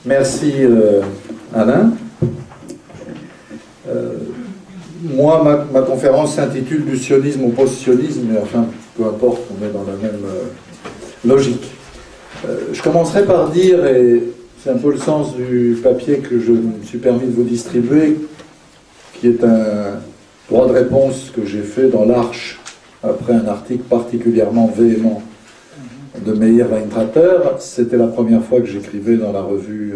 Merci Alain. Moi, ma conférence s'intitule du sionisme au post-sionisme, mais enfin, peu importe, on est dans la même logique. Je commencerai par dire, et c'est un peu le sens du papier que je me suis permis de vous distribuer, qui est un droit de réponse que j'ai fait dans l'Arche, après un article particulièrement véhément de Meir Weintrater. C'était la première fois que j'écrivais dans la revue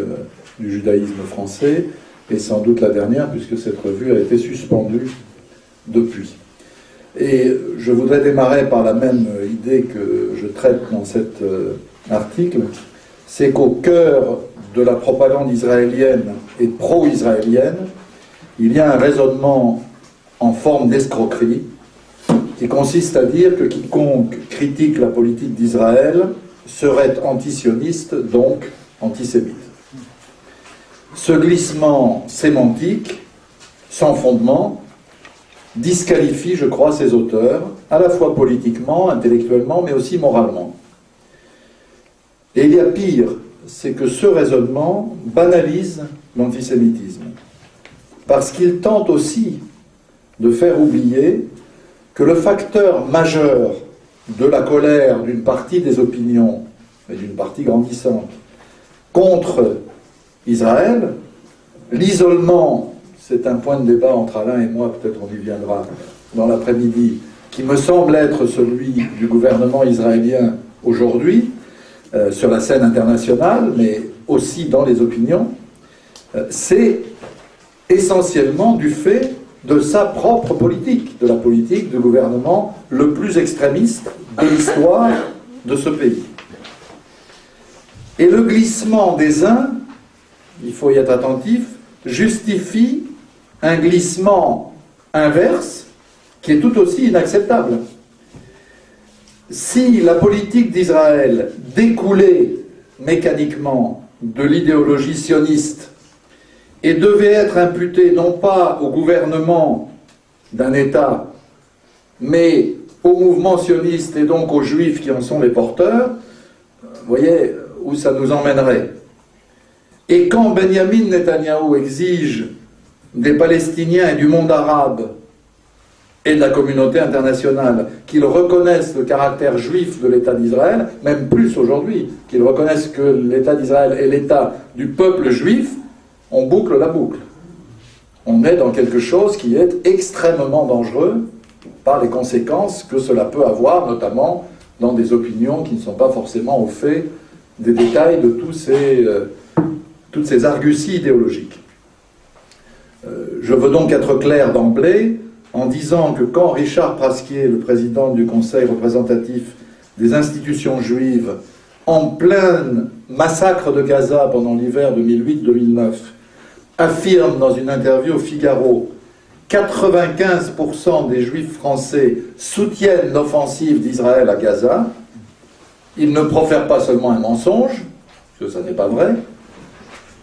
du judaïsme français, et sans doute la dernière, puisque cette revue a été suspendue depuis. Et je voudrais démarrer par la même idée que je traite dans cet article, c'est qu'au cœur de la propagande israélienne et pro-israélienne, il y a un raisonnement en forme d'escroquerie qui consiste à dire que quiconque critique la politique d'Israël serait antisioniste, donc antisémite. Ce glissement sémantique, sans fondement, disqualifie, je crois, ces auteurs, à la fois politiquement, intellectuellement, mais aussi moralement. Et il y a pire, c'est que ce raisonnement banalise l'antisémitisme, parce qu'il tente aussi de faire oublier que le facteur majeur de la colère d'une partie des opinions, et d'une partie grandissante, contre Israël, l'isolement, c'est un point de débat entre Alain et moi, peut-être on y viendra dans l'après-midi, qui me semble être celui du gouvernement israélien aujourd'hui, sur la scène internationale, mais aussi dans les opinions, c'est essentiellement du fait de sa propre politique, de la politique du gouvernement le plus extrémiste de l'histoire de ce pays. Et le glissement des uns, il faut y être attentif, justifie un glissement inverse qui est tout aussi inacceptable. Si la politique d'Israël découlait mécaniquement de l'idéologie sioniste et devait être imputée non pas au gouvernement d'un État, mais au mouvement sioniste et donc aux Juifs qui en sont les porteurs, vous voyez où ça nous emmènerait. Et quand Benjamin Netanyahou exige des Palestiniens et du monde arabe et de la communauté internationale qu'ils reconnaissent le caractère juif de l'État d'Israël, même plus aujourd'hui, qu'ils reconnaissent que l'État d'Israël est l'État du peuple juif, on boucle la boucle. On est dans quelque chose qui est extrêmement dangereux par les conséquences que cela peut avoir, notamment dans des opinions qui ne sont pas forcément au fait des détails de toutes ces arguties idéologiques. Je veux donc être clair d'emblée en disant que quand Richard Prasquier, le président du Conseil représentatif des institutions juives, en plein massacre de Gaza pendant l'hiver 2008-2009, affirme dans une interview au Figaro 95% des juifs français soutiennent l'offensive d'Israël à Gaza, il ne profère pas seulement un mensonge, parce que ça n'est pas vrai,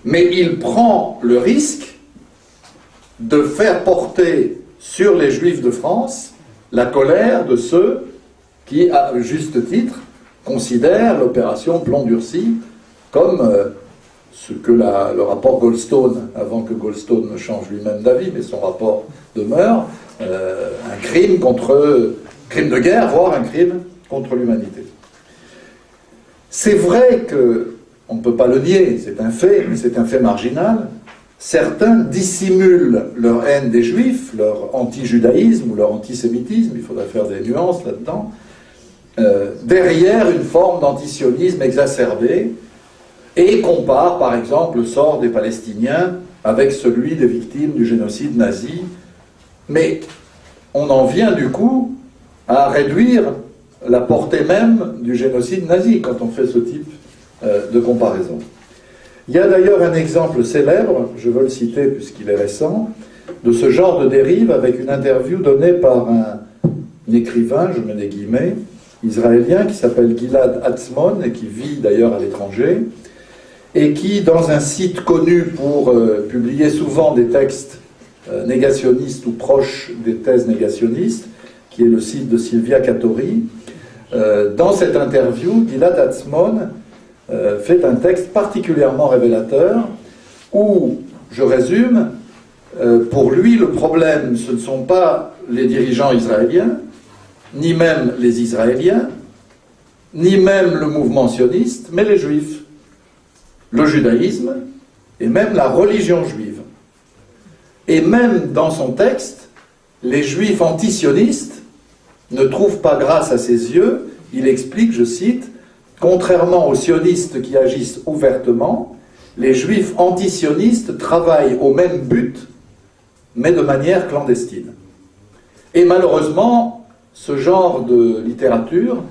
mais il prend le risque de faire porter sur les Juifs de France la colère de ceux qui, à juste titre, considèrent l'opération Plomb durci comme ce que le rapport Goldstone, avant que Goldstone ne change lui-même d'avis, mais son rapport demeure, un crime de guerre, voire un crime contre l'humanité. C'est vrai que, on ne peut pas le nier, c'est un fait, mais c'est un fait marginal. Certains dissimulent leur haine des Juifs, leur anti-judaïsme ou leur antisémitisme, il faudrait faire des nuances là-dedans, derrière une forme d'antisionisme exacerbé, et comparent par exemple le sort des Palestiniens avec celui des victimes du génocide nazi. Mais on en vient du coup à réduire la portée même du génocide nazi quand on fait ce type de comparaison. Il y a d'ailleurs un exemple célèbre, je veux le citer puisqu'il est récent, de ce genre de dérive avec une interview donnée par un écrivain, je mets des guillemets, israélien qui s'appelle Gilad Atzmon et qui vit d'ailleurs à l'étranger et qui, dans un site connu pour publier souvent des textes négationnistes ou proches des thèses négationnistes, qui est le site de Silvia Catori, dans cette interview, Gilad Atzmon fait un texte particulièrement révélateur où, je résume, pour lui, le problème, ce ne sont pas les dirigeants israéliens, ni même les Israéliens, ni même le mouvement sioniste, mais les Juifs, le judaïsme et même la religion juive. Et même dans son texte, les Juifs antisionistes ne trouvent pas grâce à ses yeux. Il explique, je cite, « Contrairement aux sionistes qui agissent ouvertement, les Juifs antisionistes travaillent au même but, mais de manière clandestine. » Et malheureusement, ce genre de littérature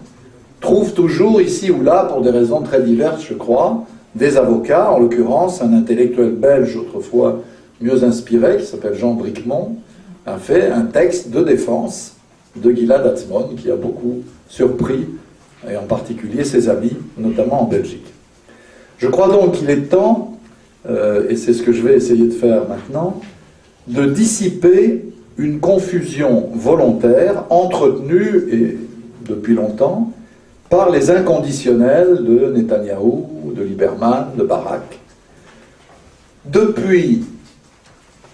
trouve toujours ici ou là, pour des raisons très diverses, je crois, des avocats, en l'occurrence un intellectuel belge autrefois mieux inspiré, qui s'appelle Jean Bricmont, a fait un texte de défense de Gilad Atzmon, qui a beaucoup surpris, et en particulier ses amis, notamment en Belgique. Je crois donc qu'il est temps, et c'est ce que je vais essayer de faire maintenant, de dissiper une confusion volontaire entretenue, et depuis longtemps, par les inconditionnels de Netanyahou, de Lieberman, de Barak. Depuis,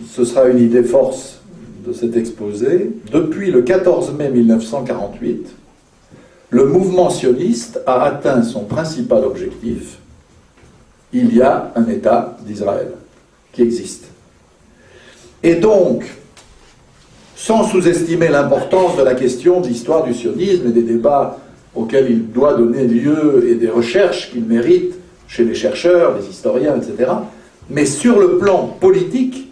ce sera une idée force de cet exposé, depuis le 14 mai 1948, le mouvement sioniste a atteint son principal objectif. Il y a un État d'Israël qui existe. Et donc, sans sous-estimer l'importance de la question de l'histoire du sionisme et des débats auxquels il doit donner lieu et des recherches qu'il mérite chez les chercheurs, les historiens, etc., mais sur le plan politique,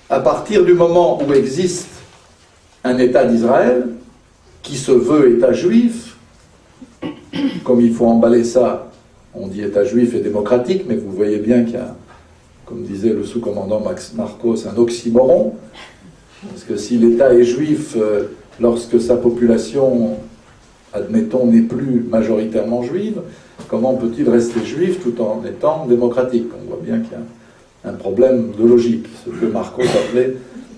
à partir du moment où existe un État d'Israël, qui se veut État juif, comme il faut emballer ça, on dit État juif et démocratique, mais vous voyez bien qu'il y a, comme disait le sous-commandant Max Marcos, un oxymoron, parce que si l'État est juif, lorsque sa population, admettons, n'est plus majoritairement juive, comment peut-il rester juif tout en étant démocratique? On voit bien qu'il y a un problème de logique, ce que Marcos appelait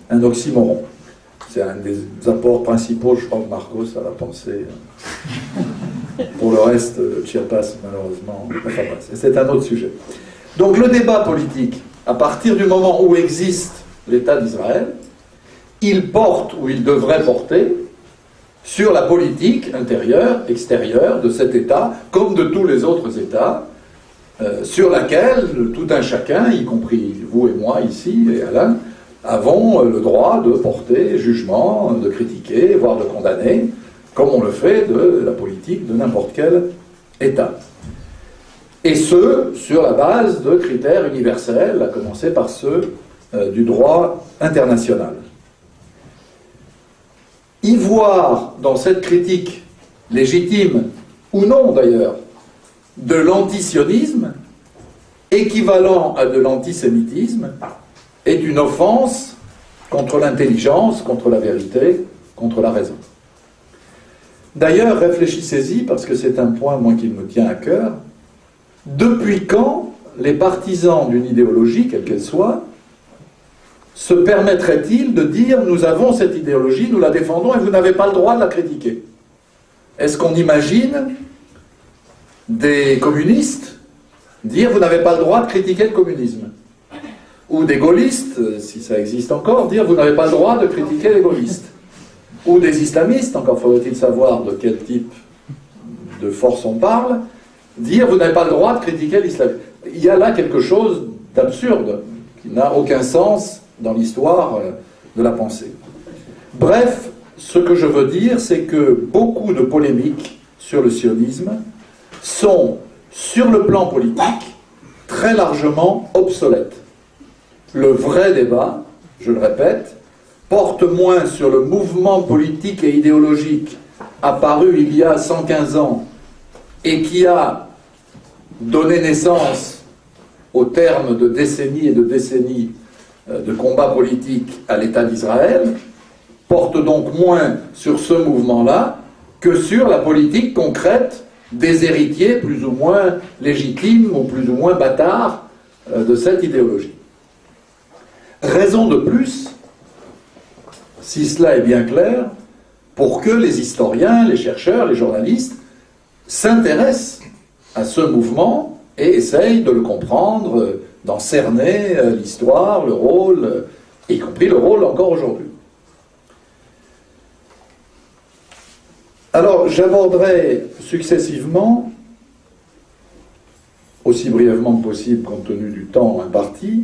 un oxymoron. C'est un des apports principaux, je crois, de Marcos à la pensée. Pour le reste, Chiapas, malheureusement, enfin, c'est un autre sujet. Donc le débat politique, à partir du moment où existe l'État d'Israël, il porte, ou il devrait porter, sur la politique intérieure, extérieure de cet État, comme de tous les autres États, sur laquelle tout un chacun, y compris vous et moi ici, et Alain, avons le droit de porter jugement, de critiquer, voire de condamner, comme on le fait de la politique de n'importe quel État. Et ce, sur la base de critères universels, à commencer par ceux du droit international. Y voir dans cette critique, légitime ou non d'ailleurs, de l'antisionisme, équivalent à de l'antisémitisme, est une offense contre l'intelligence, contre la vérité, contre la raison. D'ailleurs, réfléchissez-y, parce que c'est un point, moi, qui me tient à cœur. Depuis quand les partisans d'une idéologie, quelle qu'elle soit, se permettraient-ils de dire « nous avons cette idéologie, nous la défendons et vous n'avez pas le droit de la critiquer » Est-ce qu'on imagine des communistes dire « vous n'avez pas le droit de critiquer le communisme » ou des gaullistes, si ça existe encore, dire « vous n'avez pas le droit de critiquer les gaullistes » ou des islamistes, encore faudrait-il savoir de quel type de force on parle, dire « vous n'avez pas le droit de critiquer l'islam ». Il y a là quelque chose d'absurde, qui n'a aucun sens dans l'histoire de la pensée. Bref, ce que je veux dire, c'est que beaucoup de polémiques sur le sionisme sont, sur le plan politique, très largement obsolètes. Le vrai débat, je le répète, porte moins sur le mouvement politique et idéologique apparu il y a 115 ans et qui a donné naissance au terme de décennies et de décennies de combats politiques à l'État d'Israël, porte donc moins sur ce mouvement-là que sur la politique concrète des héritiers plus ou moins légitimes ou plus ou moins bâtards de cette idéologie. Raison de plus, si cela est bien clair, pour que les historiens, les chercheurs, les journalistes s'intéressent à ce mouvement et essaye de le comprendre, d'en cerner l'histoire, le rôle, y compris le rôle encore aujourd'hui. Alors, j'aborderai successivement, aussi brièvement que possible compte tenu du temps imparti,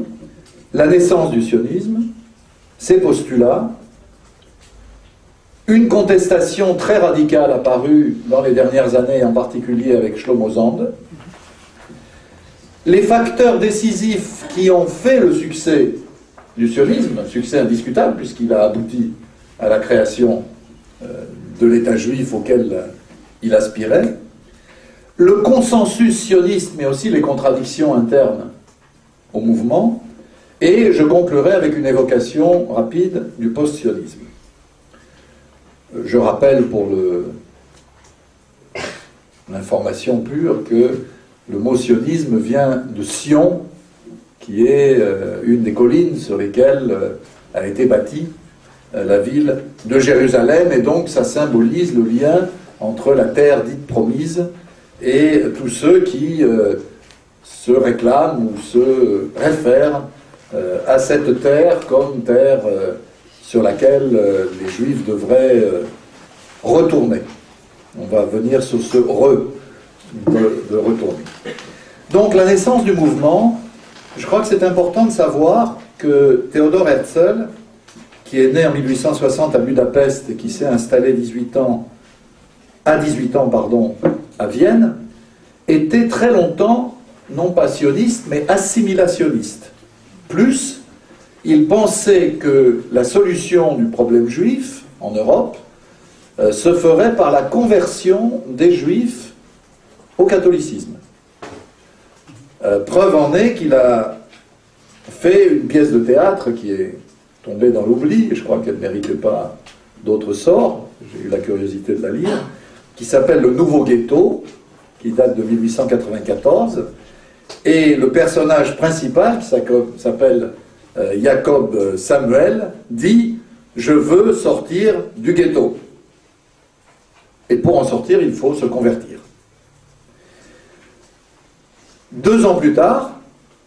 la naissance du sionisme, ses postulats, une contestation très radicale apparue dans les dernières années, en particulier avec Shlomo Zand, les facteurs décisifs qui ont fait le succès du sionisme, un succès indiscutable puisqu'il a abouti à la création de l'État juif auquel il aspirait, le consensus sioniste, mais aussi les contradictions internes au mouvement, et je conclurai avec une évocation rapide du post-sionisme. Je rappelle pour l'information pure que le mot sionisme vient de Sion, qui est une des collines sur lesquelles a été bâtie la ville de Jérusalem, et donc ça symbolise le lien entre la terre dite promise et tous ceux qui se réclament ou se réfèrent à cette terre comme terre sur laquelle les Juifs devraient retourner. On va venir sur ce de retourner. Donc la naissance du mouvement, je crois que c'est important de savoir que Theodor Herzl, qui est né en 1860 à Budapest et qui s'est installé à 18 ans, à Vienne, était très longtemps, non pas sioniste, mais assimilationniste. Plus, il pensait que la solution du problème juif en Europe se ferait par la conversion des Juifs au catholicisme. Preuve en est qu'il a fait une pièce de théâtre qui est tombée dans l'oubli, je crois qu'elle ne méritait pas d'autre sort, j'ai eu la curiosité de la lire, qui s'appelle Le Nouveau Ghetto, qui date de 1894, et le personnage principal, qui s'appelle Jacob Samuel, dit « Je veux sortir du ghetto ». Et pour en sortir, il faut se convertir. 2 ans plus tard,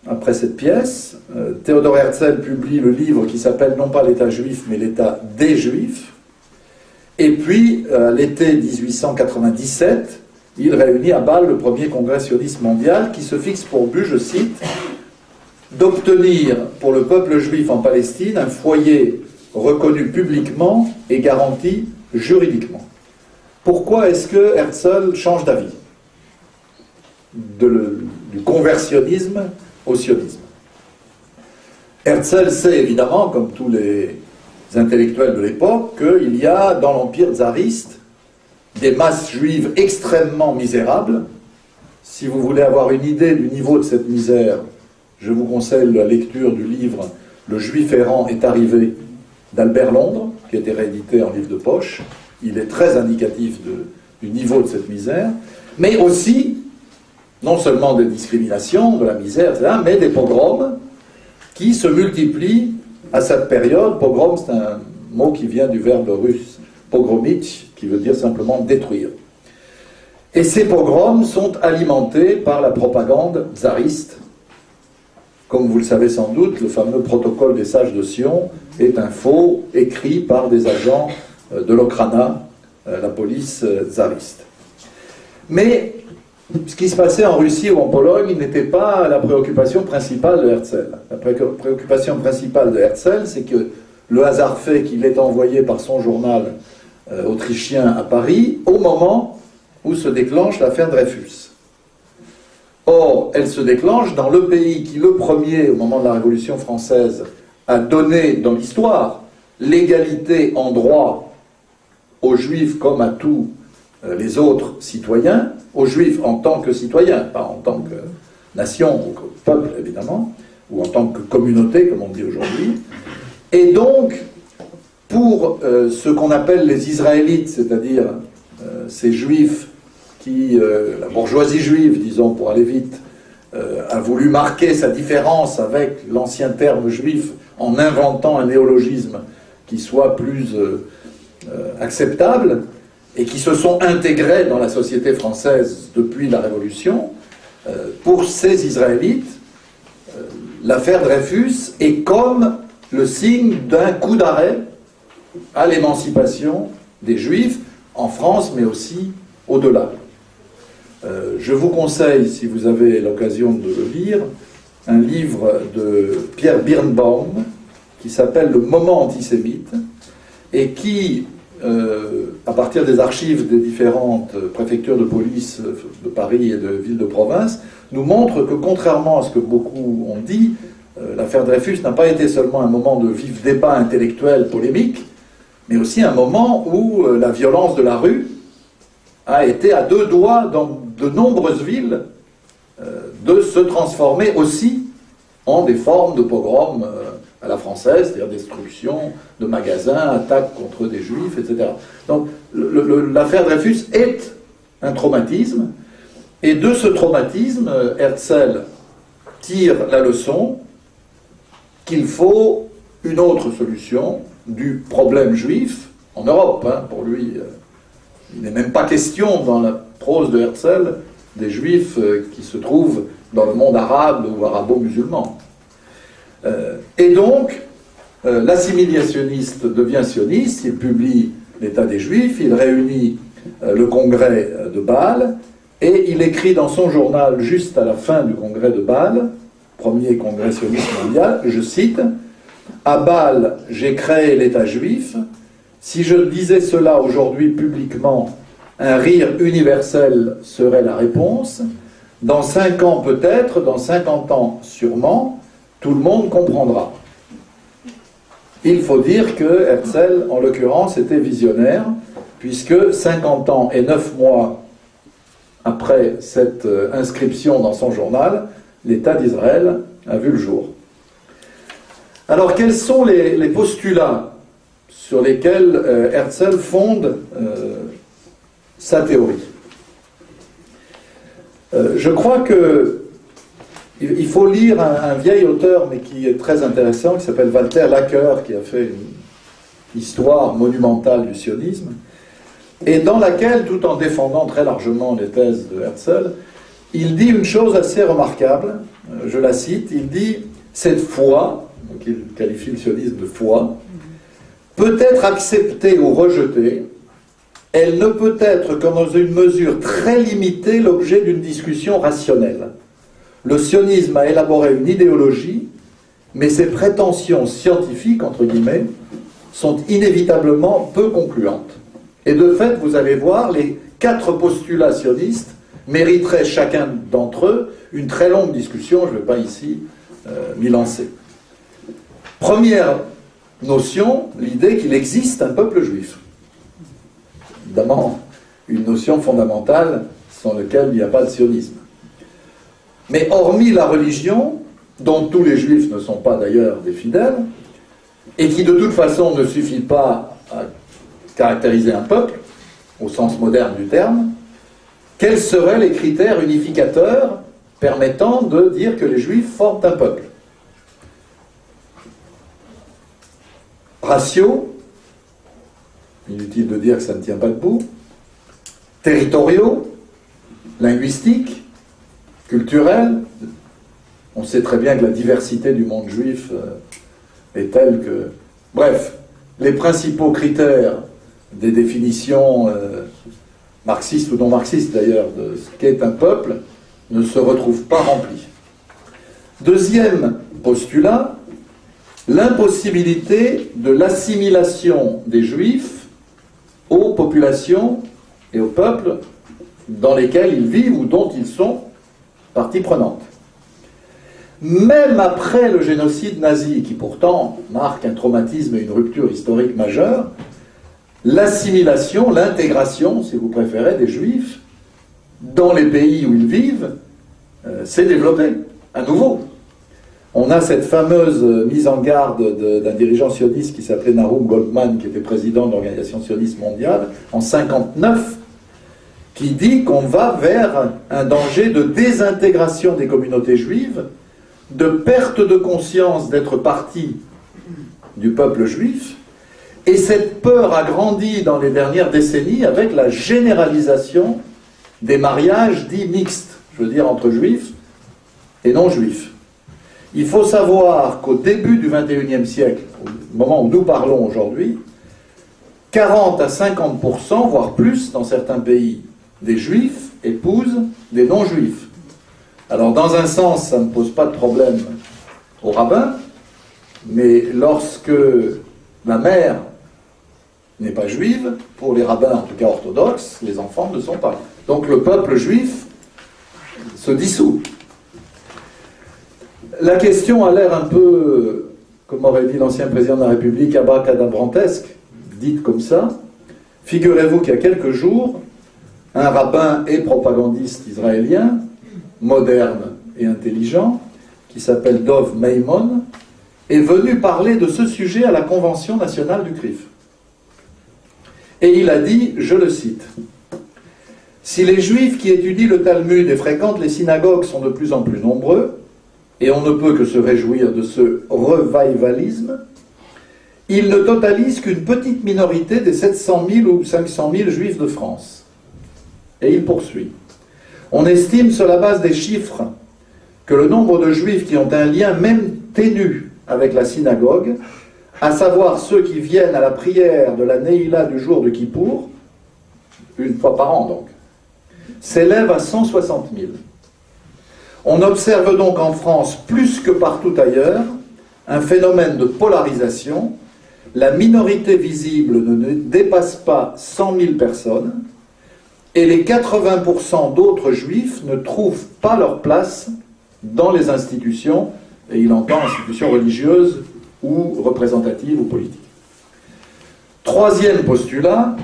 après cette pièce, Theodor Herzl publie le livre qui s'appelle non pas l'État juif, mais l'État des Juifs. Et puis, l'été 1897, il réunit à Bâle le premier congrès sioniste mondial qui se fixe pour but, je cite, d'obtenir pour le peuple juif en Palestine un foyer reconnu publiquement et garanti juridiquement. Pourquoi est-ce que Herzl change d'avis du conversionnisme au sionisme? Herzl sait évidemment, comme tous les intellectuels de l'époque, qu'il y a dans l'empire tsariste des masses juives extrêmement misérables. Si vous voulez avoir une idée du niveau de cette misère, je vous conseille la lecture du livre « Le Juif errant est arrivé » d'Albert Londres, qui a été réédité en livre de poche. Il est très indicatif du niveau de cette misère, mais aussi, non seulement des discriminations, de la misère, etc., mais des pogroms qui se multiplient à cette période. Pogrom, c'est un mot qui vient du verbe russe pogromitch, qui veut dire simplement détruire. Et ces pogroms sont alimentés par la propagande tsariste. Comme vous le savez sans doute, le fameux protocole des sages de Sion est un faux écrit par des agents de l'Okrana, la police tsariste. Mais ce qui se passait en Russie ou en Pologne n'était pas la préoccupation principale de Herzl. La préoccupation principale de Herzl, c'est que le hasard fait qu'il est envoyé par son journal autrichien à Paris au moment où se déclenche l'affaire Dreyfus. Or, elle se déclenche dans le pays qui, le premier, au moment de la Révolution française, a donné dans l'histoire l'égalité en droit aux Juifs comme à tous les autres citoyens, aux Juifs en tant que citoyens, pas en tant que nation ou que peuple évidemment, ou en tant que communauté comme on dit aujourd'hui. Et donc, pour ce qu'on appelle les Israélites, c'est-à-dire ces Juifs qui, la bourgeoisie juive, disons pour aller vite, a voulu marquer sa différence avec l'ancien terme juif en inventant un néologisme qui soit plus acceptable, et qui se sont intégrés dans la société française depuis la Révolution, Pour ces Israélites, l'affaire Dreyfus est comme le signe d'un coup d'arrêt à l'émancipation des Juifs en France, mais aussi au-delà. Je vous conseille, si vous avez l'occasion de le lire, un livre de Pierre Birnbaum qui s'appelle « Le moment antisémite » et qui, à partir des archives des différentes préfectures de police de Paris et de villes de province, nous montre que, contrairement à ce que beaucoup ont dit, l'affaire Dreyfus n'a pas été seulement un moment de vif débat intellectuel polémique, mais aussi un moment où la violence de la rue a été à deux doigts dans de nombreuses villes de se transformer aussi en des formes de pogrom à la française, c'est-à-dire destruction de magasins, attaques contre des juifs, etc. Donc l'affaire Dreyfus est un traumatisme, et de ce traumatisme, Herzl tire la leçon qu'il faut une autre solution du problème juif en Europe. Pour lui, il n'est même pas question dans la prose de Herzl des juifs qui se trouvent dans le monde arabe ou arabo-musulman. Et donc, l'assimilationniste devient sioniste, il publie l'État des Juifs, il réunit le congrès de Bâle, et il écrit dans son journal, juste à la fin du congrès de Bâle, premier congrès sioniste mondial, je cite, « À Bâle, j'ai créé l'État juif. Si je disais cela aujourd'hui publiquement, un rire universel serait la réponse. Dans 5 ans peut-être, dans 50 ans sûrement, tout le monde comprendra. » Il faut dire que Herzl, en l'occurrence, était visionnaire, puisque 50 ans et 9 mois après cette inscription dans son journal, l'État d'Israël a vu le jour. Alors, quels sont les postulats sur lesquels Herzl fonde sa théorie? Je crois qu'il faut lire un vieil auteur, mais qui est très intéressant, qui s'appelle Walter Laqueur, qui a fait une histoire monumentale du sionisme, et dans laquelle, tout en défendant très largement les thèses de Herzl, il dit une chose assez remarquable, je la cite, il dit « Cette foi », donc il qualifie le sionisme de foi, « peut être acceptée ou rejetée, elle ne peut être que dans une mesure très limitée l'objet d'une discussion rationnelle. Le sionisme a élaboré une idéologie, mais ses prétentions scientifiques, entre guillemets, sont inévitablement peu concluantes. Et de fait, vous allez voir, les 4 postulats sionistes mériteraient chacun d'entre eux une très longue discussion, je ne vais pas ici m'y lancer. Première notion, l'idée qu'il existe un peuple juif. Évidemment, une notion fondamentale sans laquelle il n'y a pas de sionisme. Mais hormis la religion, dont tous les juifs ne sont pas d'ailleurs des fidèles, et qui de toute façon ne suffit pas à caractériser un peuple, au sens moderne du terme, quels seraient les critères unificateurs permettant de dire que les juifs forment un peuple? Raciaux, inutile de dire que ça ne tient pas debout, territoriaux, linguistiques, culturels. On sait très bien que la diversité du monde juif est telle que... Bref, les principaux critères des définitions marxistes ou non marxistes d'ailleurs de ce qu'est un peuple ne se retrouvent pas remplis. Deuxième postulat, l'impossibilité de l'assimilation des juifs aux populations et aux peuples dans lesquels ils vivent ou dont ils sont partie prenante. Même après le génocide nazi, qui pourtant marque un traumatisme et une rupture historique majeure, l'assimilation, l'intégration, si vous préférez, des juifs dans les pays où ils vivent s'est développée, à nouveau. On a cette fameuse mise en garde d'un dirigeant sioniste qui s'appelait Nahum Goldman, qui était président de l'Organisation sioniste mondiale, en 1959, qui dit qu'on va vers un danger de désintégration des communautés juives, de perte de conscience d'être partie du peuple juif, et cette peur a grandi dans les dernières décennies avec la généralisation des mariages dits mixtes, je veux dire entre juifs et non-juifs. Il faut savoir qu'au début du XXIe siècle, au moment où nous parlons aujourd'hui, 40 à 50%, voire plus dans certains pays, des juifs épousent des non-juifs. Alors dans un sens, ça ne pose pas de problème aux rabbins, mais lorsque la mère n'est pas juive, pour les rabbins, en tout cas orthodoxes, les enfants ne sont pas. Donc le peuple juif se dissout. La question a l'air un peu, comme aurait dit l'ancien président de la République, abracadabrantesque, dite comme ça. Figurez-vous qu'il y a quelques jours, un rabbin et propagandiste israélien, moderne et intelligent, qui s'appelle Dov Maimon, est venu parler de ce sujet à la Convention nationale du CRIF. Et il a dit, je le cite, « Si les Juifs qui étudient le Talmud et fréquentent les synagogues sont de plus en plus nombreux, et on ne peut que se réjouir de ce revivalisme, ils ne totalisent qu'une petite minorité des 700 000 ou 500 000 Juifs de France. » Et il poursuit. « On estime sur la base des chiffres que le nombre de Juifs qui ont un lien même ténu avec la synagogue, à savoir ceux qui viennent à la prière de la Neila du jour de Kippour, une fois par an donc, s'élève à 160 000. On observe donc en France, plus que partout ailleurs, un phénomène de polarisation. La minorité visible ne dépasse pas 100 000 personnes, et les 80% d'autres juifs ne trouvent pas leur place dans les institutions, et il entend institutions religieuses ou représentatives ou politiques. Troisième postulat,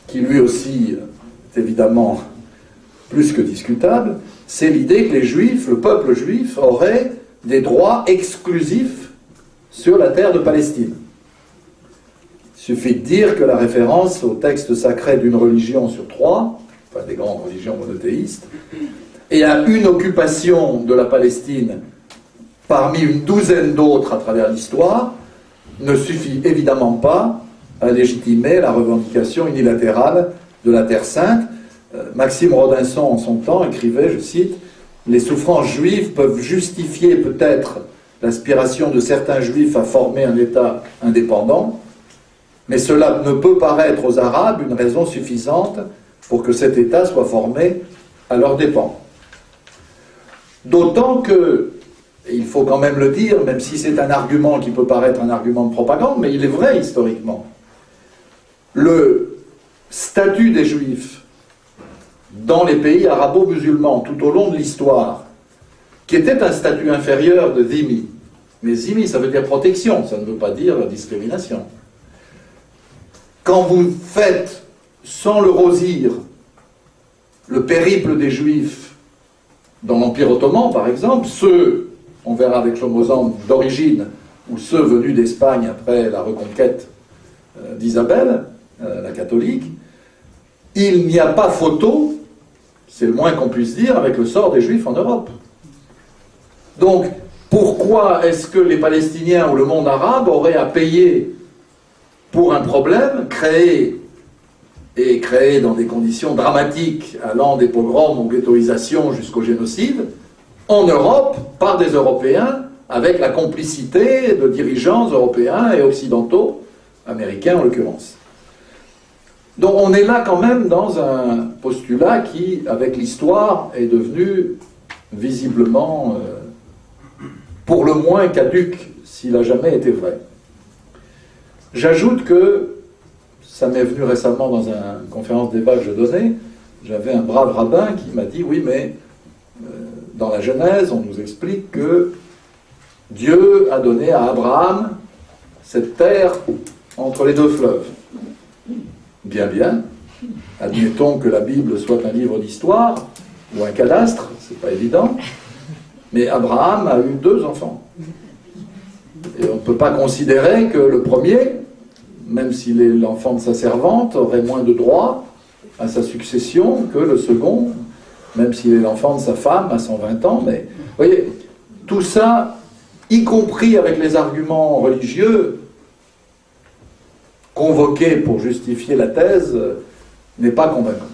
qui lui aussi est évidemment plus que discutable, c'est l'idée que les Juifs, le peuple juif, aurait des droits exclusifs sur la terre de Palestine. Il suffit de dire que la référence au texte sacré d'une religion sur trois, enfin des grandes religions monothéistes, et à une occupation de la Palestine parmi une douzaine d'autres à travers l'histoire, ne suffit évidemment pas à légitimer la revendication unilatérale de la Terre Sainte. Maxime Rodinson, en son temps, écrivait, je cite, « Les souffrances juives peuvent justifier peut-être l'aspiration de certains juifs à former un État indépendant, mais cela ne peut paraître aux Arabes une raison suffisante pour que cet État soit formé à leurs dépens. » D'autant que, et il faut quand même le dire, même si c'est un argument qui peut paraître un argument de propagande, mais il est vrai historiquement, le statut des Juifs dans les pays arabo-musulmans tout au long de l'histoire, qui était un statut inférieur de dhimmi, mais dhimmi ça veut dire protection, ça ne veut pas dire discrimination. Quand vous faites, sans le rosir, le périple des Juifs dans l'Empire ottoman, par exemple, ceux, on verra avec Chomosand, d'origine, ou ceux venus d'Espagne après la reconquête d'Isabelle, la catholique, il n'y a pas photo, c'est le moins qu'on puisse dire, avec le sort des Juifs en Europe. Donc, pourquoi est-ce que les Palestiniens ou le monde arabe auraient à payer pour un problème créé dans des conditions dramatiques, allant des pogroms aux ghettoisations jusqu'au génocide, en Europe, par des Européens, avec la complicité de dirigeants européens et occidentaux, américains en l'occurrence. Donc on est là quand même dans un postulat qui, avec l'histoire, est devenu visiblement, pour le moins caduc, s'il n'a jamais été vrai. J'ajoute que, ça m'est venu récemment dans une conférence débat que je donnais, j'avais un brave rabbin qui m'a dit, oui mais dans la Genèse, on nous explique que Dieu a donné à Abraham cette terre entre les deux fleuves. Bien, bien. Admettons que la Bible soit un livre d'histoire, ou un cadastre, c'est pas évident, mais Abraham a eu 2 enfants. Et on ne peut pas considérer que le premier, même s'il est l'enfant de sa servante, aurait moins de droits à sa succession que le second, même s'il est l'enfant de sa femme à 120 ans. Mais vous voyez, tout ça, y compris avec les arguments religieux convoqués pour justifier la thèse, n'est pas convaincant.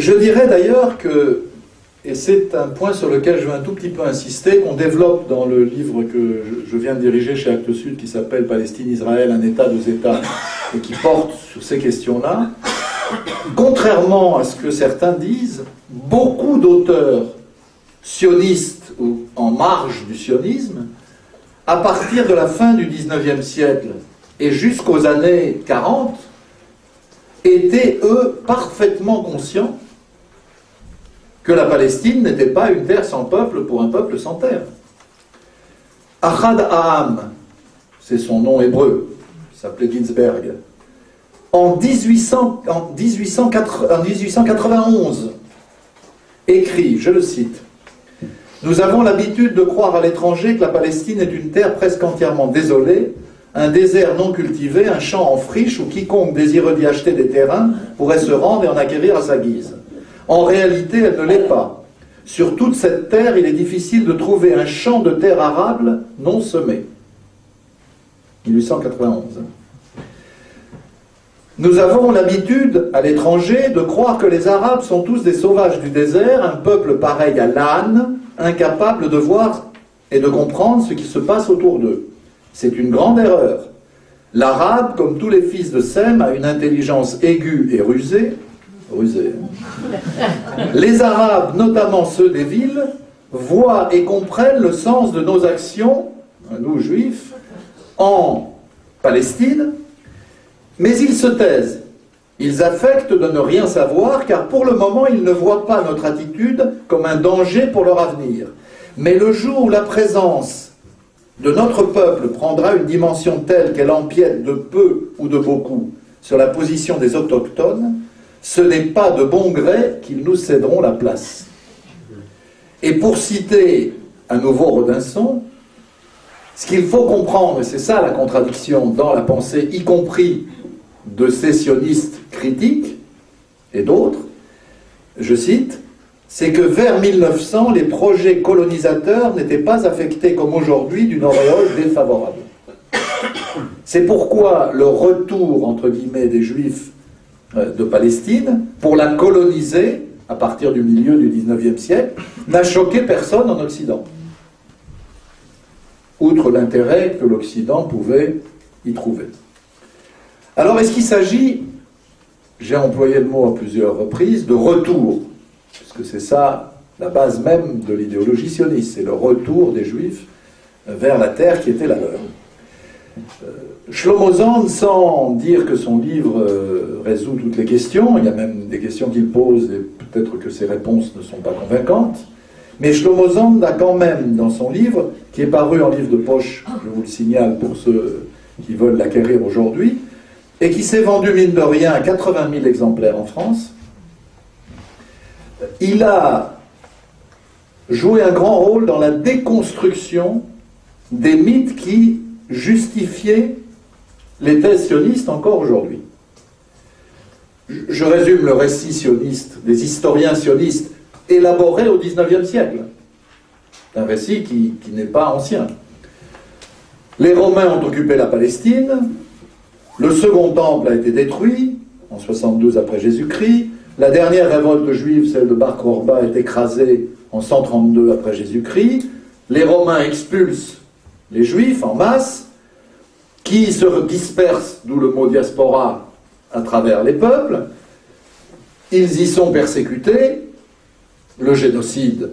Je dirais d'ailleurs que, et c'est un point sur lequel je veux un tout petit peu insister, qu'on développe dans le livre que je viens de diriger chez Actes Sud, qui s'appelle Palestine-Israël, un État, deux États, et qui porte sur ces questions-là. Contrairement à ce que certains disent, beaucoup d'auteurs sionistes ou en marge du sionisme, à partir de la fin du XIXe siècle et jusqu'aux années 40, étaient, eux, parfaitement conscients que la Palestine n'était pas une terre sans peuple pour un peuple sans terre. Ahad Aham, c'est son nom hébreu, il s'appelait Ginsberg, en 1891, écrit, je le cite, « Nous avons l'habitude de croire à l'étranger que la Palestine est une terre presque entièrement désolée, un désert non cultivé, un champ en friche où quiconque désireux d'y acheter des terrains pourrait se rendre et en acquérir à sa guise. En réalité, elle ne l'est pas. Sur toute cette terre, il est difficile de trouver un champ de terre arable non semé. » 1891. Nous avons l'habitude, à l'étranger, de croire que les Arabes sont tous des sauvages du désert, un peuple pareil à l'âne, incapable de voir et de comprendre ce qui se passe autour d'eux. C'est une grande erreur. L'Arabe, comme tous les fils de Sem, a une intelligence aiguë et rusée. Les Arabes, notamment ceux des villes, voient et comprennent le sens de nos actions, nous juifs, en Palestine, mais ils se taisent. Ils affectent de ne rien savoir, car pour le moment, ils ne voient pas notre attitude comme un danger pour leur avenir. Mais le jour où la présence de notre peuple prendra une dimension telle qu'elle empiète de peu ou de beaucoup sur la position des autochtones, ce n'est pas de bon gré qu'ils nous céderont la place. Et pour citer à nouveau Rodinson, ce qu'il faut comprendre, et c'est ça la contradiction dans la pensée, y compris de ces sionistes critiques et d'autres, je cite, c'est que vers 1900, les projets colonisateurs n'étaient pas affectés comme aujourd'hui d'une auréole défavorable. C'est pourquoi le retour, entre guillemets, des Juifs de Palestine, pour la coloniser, à partir du milieu du XIXe siècle, n'a choqué personne en Occident. Outre l'intérêt que l'Occident pouvait y trouver. Alors, est-ce qu'il s'agit, j'ai employé le mot à plusieurs reprises, de retour, parce que c'est ça la base même de l'idéologie sioniste, c'est le retour des Juifs vers la terre qui était la leur. Shlomo Zand, sans dire que son livre résout toutes les questions, il y a même des questions qu'il pose et peut-être que ses réponses ne sont pas convaincantes, mais Shlomo Zand a quand même dans son livre, qui est paru en livre de poche, je vous le signale pour ceux qui veulent l'acquérir aujourd'hui, et qui s'est vendu mine de rien à 80 000 exemplaires en France, il a joué un grand rôle dans la déconstruction des mythes qui justifiaient les thèses sionistes encore aujourd'hui. Je résume le récit sioniste, des historiens sionistes élaboré au XIXe siècle. C'est un récit qui n'est pas ancien. Les Romains ont occupé la Palestine, le second temple a été détruit en 62 après Jésus-Christ, la dernière révolte juive, celle de Bar Korba, est écrasée en 132 après Jésus-Christ, les Romains expulsent les Juifs en masse, qui se dispersent, d'où le mot diaspora, à travers les peuples, ils y sont persécutés, le génocide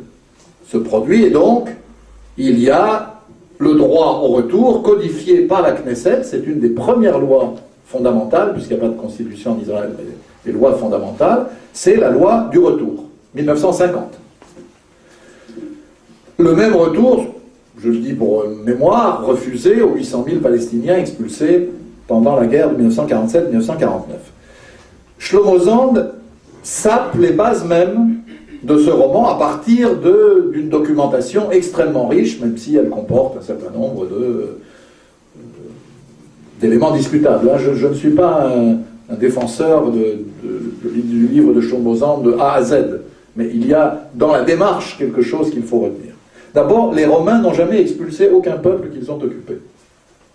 se produit, et donc il y a le droit au retour codifié par la Knesset, c'est une des premières lois fondamentales, puisqu'il n'y a pas de constitution en Israël, mais des lois fondamentales, c'est la loi du retour, 1950. Le même retour, je le dis pour mémoire, refusé aux 800 000 Palestiniens expulsés pendant la guerre de 1947-1949. Shlomo Zand sape les bases mêmes de ce roman à partir d'une documentation extrêmement riche, même si elle comporte un certain nombre d'éléments discutables. Je ne suis pas un défenseur du livre de Shlomo Zand de A à Z, mais il y a dans la démarche quelque chose qu'il faut retenir. D'abord, les Romains n'ont jamais expulsé aucun peuple qu'ils ont occupé.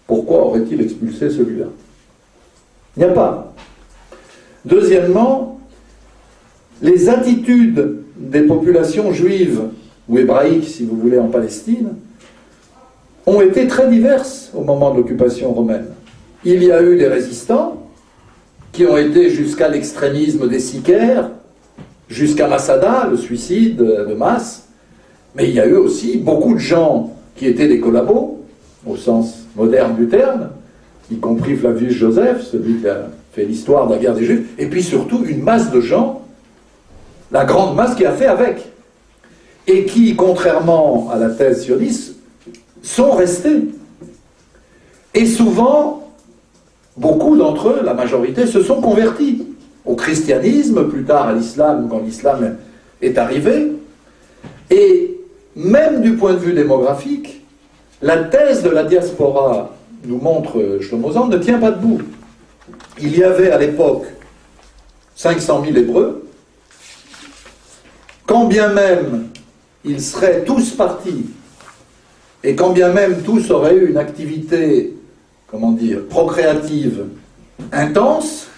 Pourquoi auraient-ils expulsé celui-là? Il n'y a pas. Deuxièmement, les attitudes des populations juives, ou hébraïques si vous voulez, en Palestine, ont été très diverses au moment de l'occupation romaine. Il y a eu des résistants qui ont été jusqu'à l'extrémisme des sicaires, jusqu'à Masada, le suicide de masse, mais il y a eu aussi beaucoup de gens qui étaient des collabos, au sens moderne du terme, y compris Flavius Joseph, celui qui a fait l'histoire de la guerre des Juifs, et puis surtout une masse de gens, la grande masse qui a fait avec, et qui, contrairement à la thèse sioniste, sont restés. Et souvent, beaucoup d'entre eux, la majorité, se sont convertis au christianisme, plus tard à l'islam, quand l'islam est arrivé. Et même du point de vue démographique, la thèse de la diaspora, nous montre Shlomo Zand, ne tient pas debout. Il y avait à l'époque 500 000 Hébreux. Quand bien même ils seraient tous partis, et quand bien même tous auraient eu une activité, comment dire, procréative intense,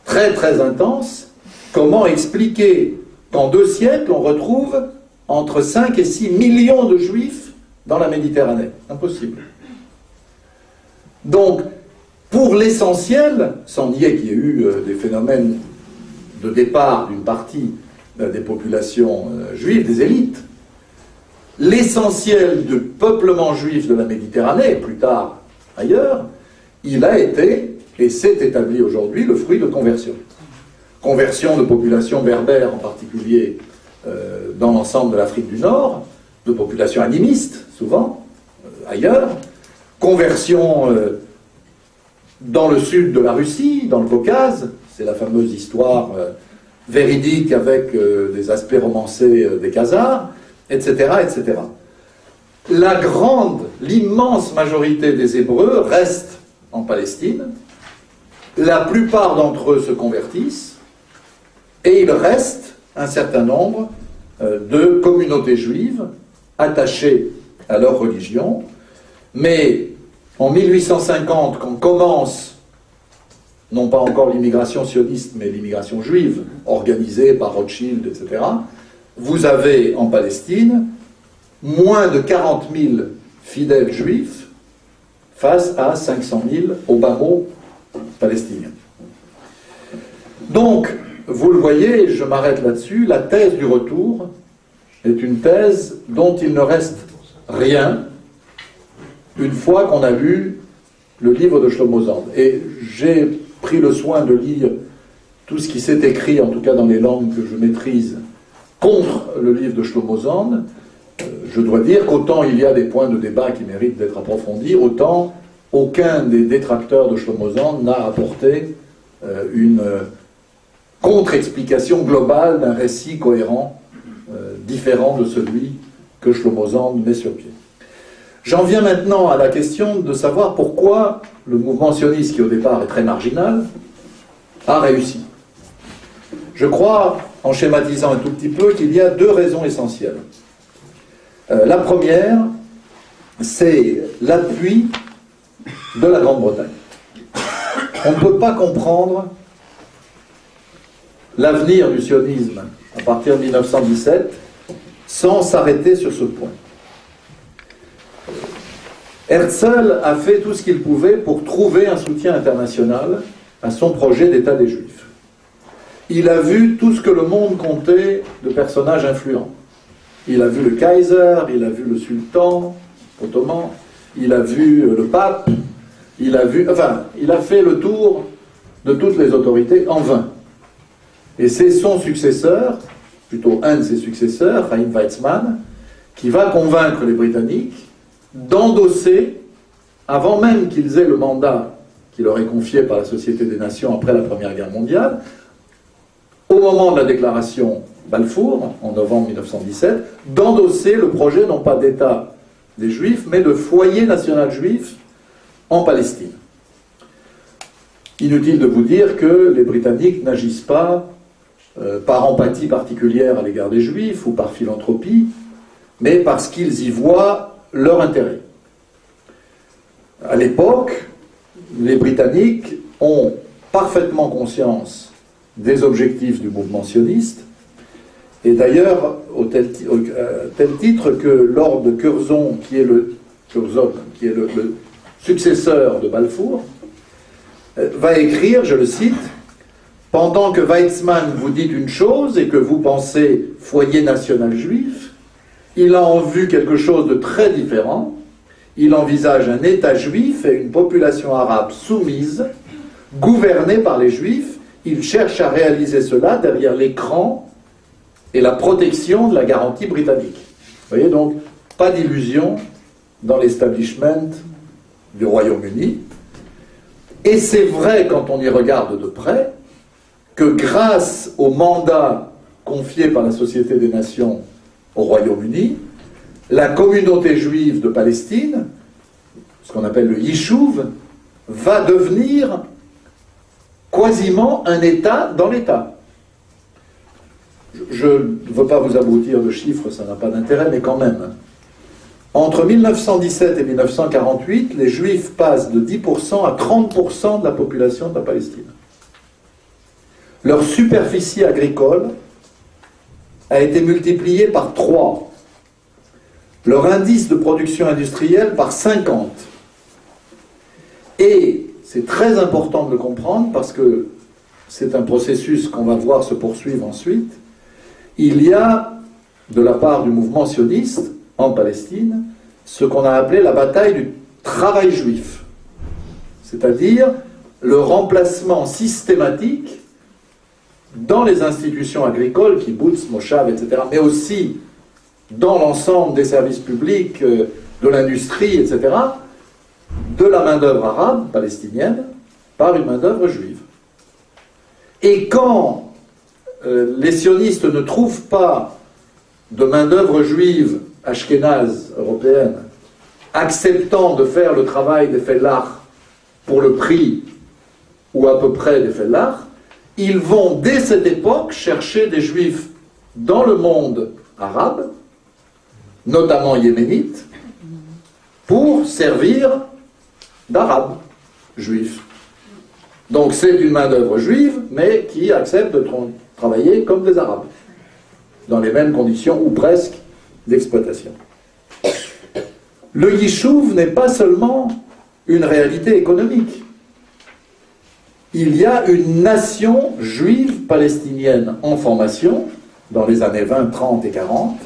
très très intense, comment expliquer qu'en 2 siècles, on retrouve entre 5 et 6 millions de Juifs dans la Méditerranée? Impossible. Donc, pour l'essentiel, sans nier qu'il y ait eu des phénomènes de départ d'une partie des populations juives, des élites, l'essentiel du peuplement juif de la Méditerranée, et plus tard ailleurs, il a été, et s'est établi aujourd'hui, le fruit de conversion. Conversion de populations berbères en particulier dans l'ensemble de l'Afrique du Nord, de populations animistes, souvent, ailleurs, conversion dans le sud de la Russie, dans le Caucase, c'est la fameuse histoire véridique avec des aspects romancés des Khazars, etc., etc. L'immense majorité des Hébreux restent en Palestine, la plupart d'entre eux se convertissent, et il reste un certain nombre de communautés juives attachées à leur religion, mais en 1850, quand commence, non pas encore l'immigration sioniste, mais l'immigration juive, organisée par Rothschild, etc., vous avez en Palestine moins de 40 000 fidèles juifs face à 500 000 au bas mot palestiniens. Donc, vous le voyez, je m'arrête là-dessus, la thèse du retour est une thèse dont il ne reste rien une fois qu'on a lu le livre de Shlomo Zand. Et j'ai pris le soin de lire tout ce qui s'est écrit, en tout cas dans les langues que je maîtrise, contre le livre de Shlomo Zand. Je dois dire qu'autant il y a des points de débat qui méritent d'être approfondis, autant aucun des détracteurs de Shlomo Zand n'a apporté une contre-explication globale d'un récit cohérent, différent de celui que Shlomo Zand met sur pied. J'en viens maintenant à la question de savoir pourquoi le mouvement sioniste, qui au départ est très marginal, a réussi. Je crois, en schématisant un tout petit peu, qu'il y a 2 raisons essentielles. La première, c'est l'appui de la Grande-Bretagne. On ne peut pas comprendre l'avenir du sionisme à partir de 1917 sans s'arrêter sur ce point. Herzl a fait tout ce qu'il pouvait pour trouver un soutien international à son projet d'État des Juifs. Il a vu tout ce que le monde comptait de personnages influents. Il a vu le Kaiser, il a vu le sultan ottoman, il a vu le pape, il a fait le tour de toutes les autorités en vain. Et c'est son successeur, plutôt un de ses successeurs, Chaim Weizmann, qui va convaincre les Britanniques d'endosser, avant même qu'ils aient le mandat qui leur est confié par la Société des Nations après la Première Guerre mondiale, au moment de la déclaration Balfour, en novembre 1917, d'endosser le projet non pas d'État des Juifs, mais de foyer national juif en Palestine. Inutile de vous dire que les Britanniques n'agissent pas par empathie particulière à l'égard des Juifs ou par philanthropie, mais parce qu'ils y voient leur intérêt. À l'époque, les Britanniques ont parfaitement conscience des objectifs du mouvement sioniste Et d'ailleurs, tel titre que Lord Curzon, qui est le successeur de Balfour, va écrire, je le cite, « Pendant que Weizmann vous dit une chose et que vous pensez foyer national juif, il a en vue quelque chose de très différent. Il envisage un État juif et une population arabe soumise, gouvernée par les juifs. Il cherche à réaliser cela derrière l'écran et la protection de la garantie britannique. » Vous voyez donc, pas d'illusion dans l'establishment du Royaume-Uni. Et c'est vrai, quand on y regarde de près, que grâce au mandat confié par la Société des Nations au Royaume-Uni, la communauté juive de Palestine, ce qu'on appelle le Yishuv, va devenir quasiment un État dans l'État. Je ne veux pas vous abrutir de chiffres, ça n'a pas d'intérêt, mais quand même. Entre 1917 et 1948, les Juifs passent de 10% à 30% de la population de la Palestine. Leur superficie agricole a été multipliée par 3. Leur indice de production industrielle par 50. Et c'est très important de le comprendre parce que c'est un processus qu'on va voir se poursuivre ensuite. Il y a, de la part du mouvement sioniste en Palestine, ce qu'on a appelé la bataille du travail juif. C'est-à-dire le remplacement systématique dans les institutions agricoles, kibbutz, moshav, etc., mais aussi dans l'ensemble des services publics, de l'industrie, etc., de la main-d'œuvre arabe, palestinienne, par une main-d'œuvre juive. Et quand les sionistes ne trouvent pas de main-d'œuvre juive ashkénaze, européenne, acceptant de faire le travail des fellahs pour le prix ou à peu près des fellahs, ils vont dès cette époque chercher des juifs dans le monde arabe, notamment yéménites, pour servir d'arabes juifs. Donc c'est une main-d'œuvre juive, mais qui accepte de travailler comme des arabes, dans les mêmes conditions, ou presque, d'exploitation. Le Yishuv n'est pas seulement une réalité économique. Il y a une nation juive palestinienne en formation, dans les années 20, 30 et 40,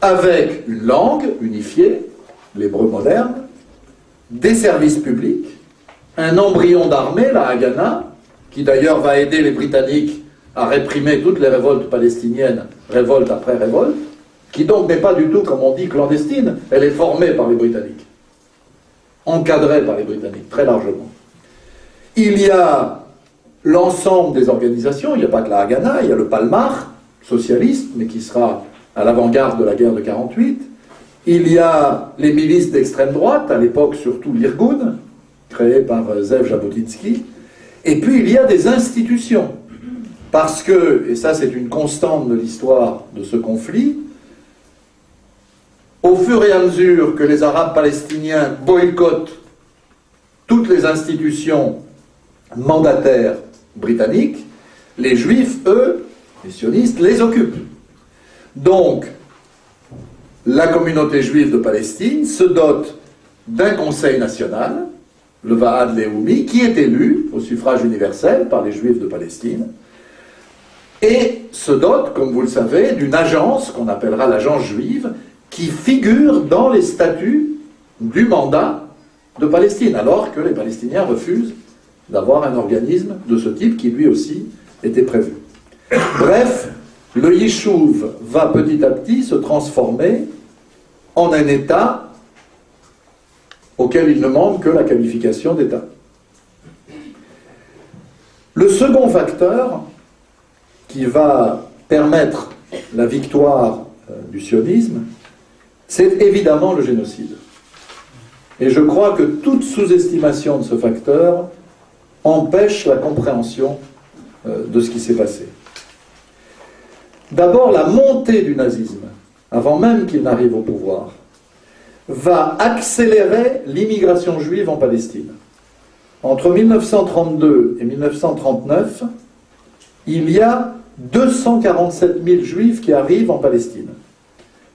avec une langue unifiée, l'hébreu moderne, des services publics, un embryon d'armée, la Haganah, qui d'ailleurs va aider les Britanniques à réprimer toutes les révoltes palestiniennes, révolte après révolte, qui donc n'est pas du tout, comme on dit, clandestine, elle est formée par les Britanniques, encadrée par les Britanniques, très largement. Il y a l'ensemble des organisations, il n'y a pas que la Haganah, il y a le Palmach, socialiste, mais qui sera à l'avant-garde de la guerre de 48. Il y a les milices d'extrême droite, à l'époque surtout l'Irgun, créé par Zev Jabotinsky. Et puis il y a des institutions, parce que, et ça c'est une constante de l'histoire de ce conflit, au fur et à mesure que les Arabes palestiniens boycottent toutes les institutions mandataires britanniques, les Juifs, eux, les sionistes, les occupent. Donc, la communauté juive de Palestine se dote d'un conseil national, le Vaad Leumi, qui est élu au suffrage universel par les Juifs de Palestine, et se dote, comme vous le savez, d'une agence qu'on appellera l'agence juive, qui figure dans les statuts du mandat de Palestine, alors que les Palestiniens refusent d'avoir un organisme de ce type qui lui aussi était prévu. Bref, le Yishuv va petit à petit se transformer en un État auquel il ne manque que la qualification d'État. Le second facteur qui va permettre la victoire du sionisme, c'est évidemment le génocide. Et je crois que toute sous-estimation de ce facteur empêche la compréhension de ce qui s'est passé. D'abord, la montée du nazisme, avant même qu'il n'arrive au pouvoir, va accélérer l'immigration juive en Palestine. Entre 1932 et 1939, il y a 247 000 juifs qui arrivent en Palestine,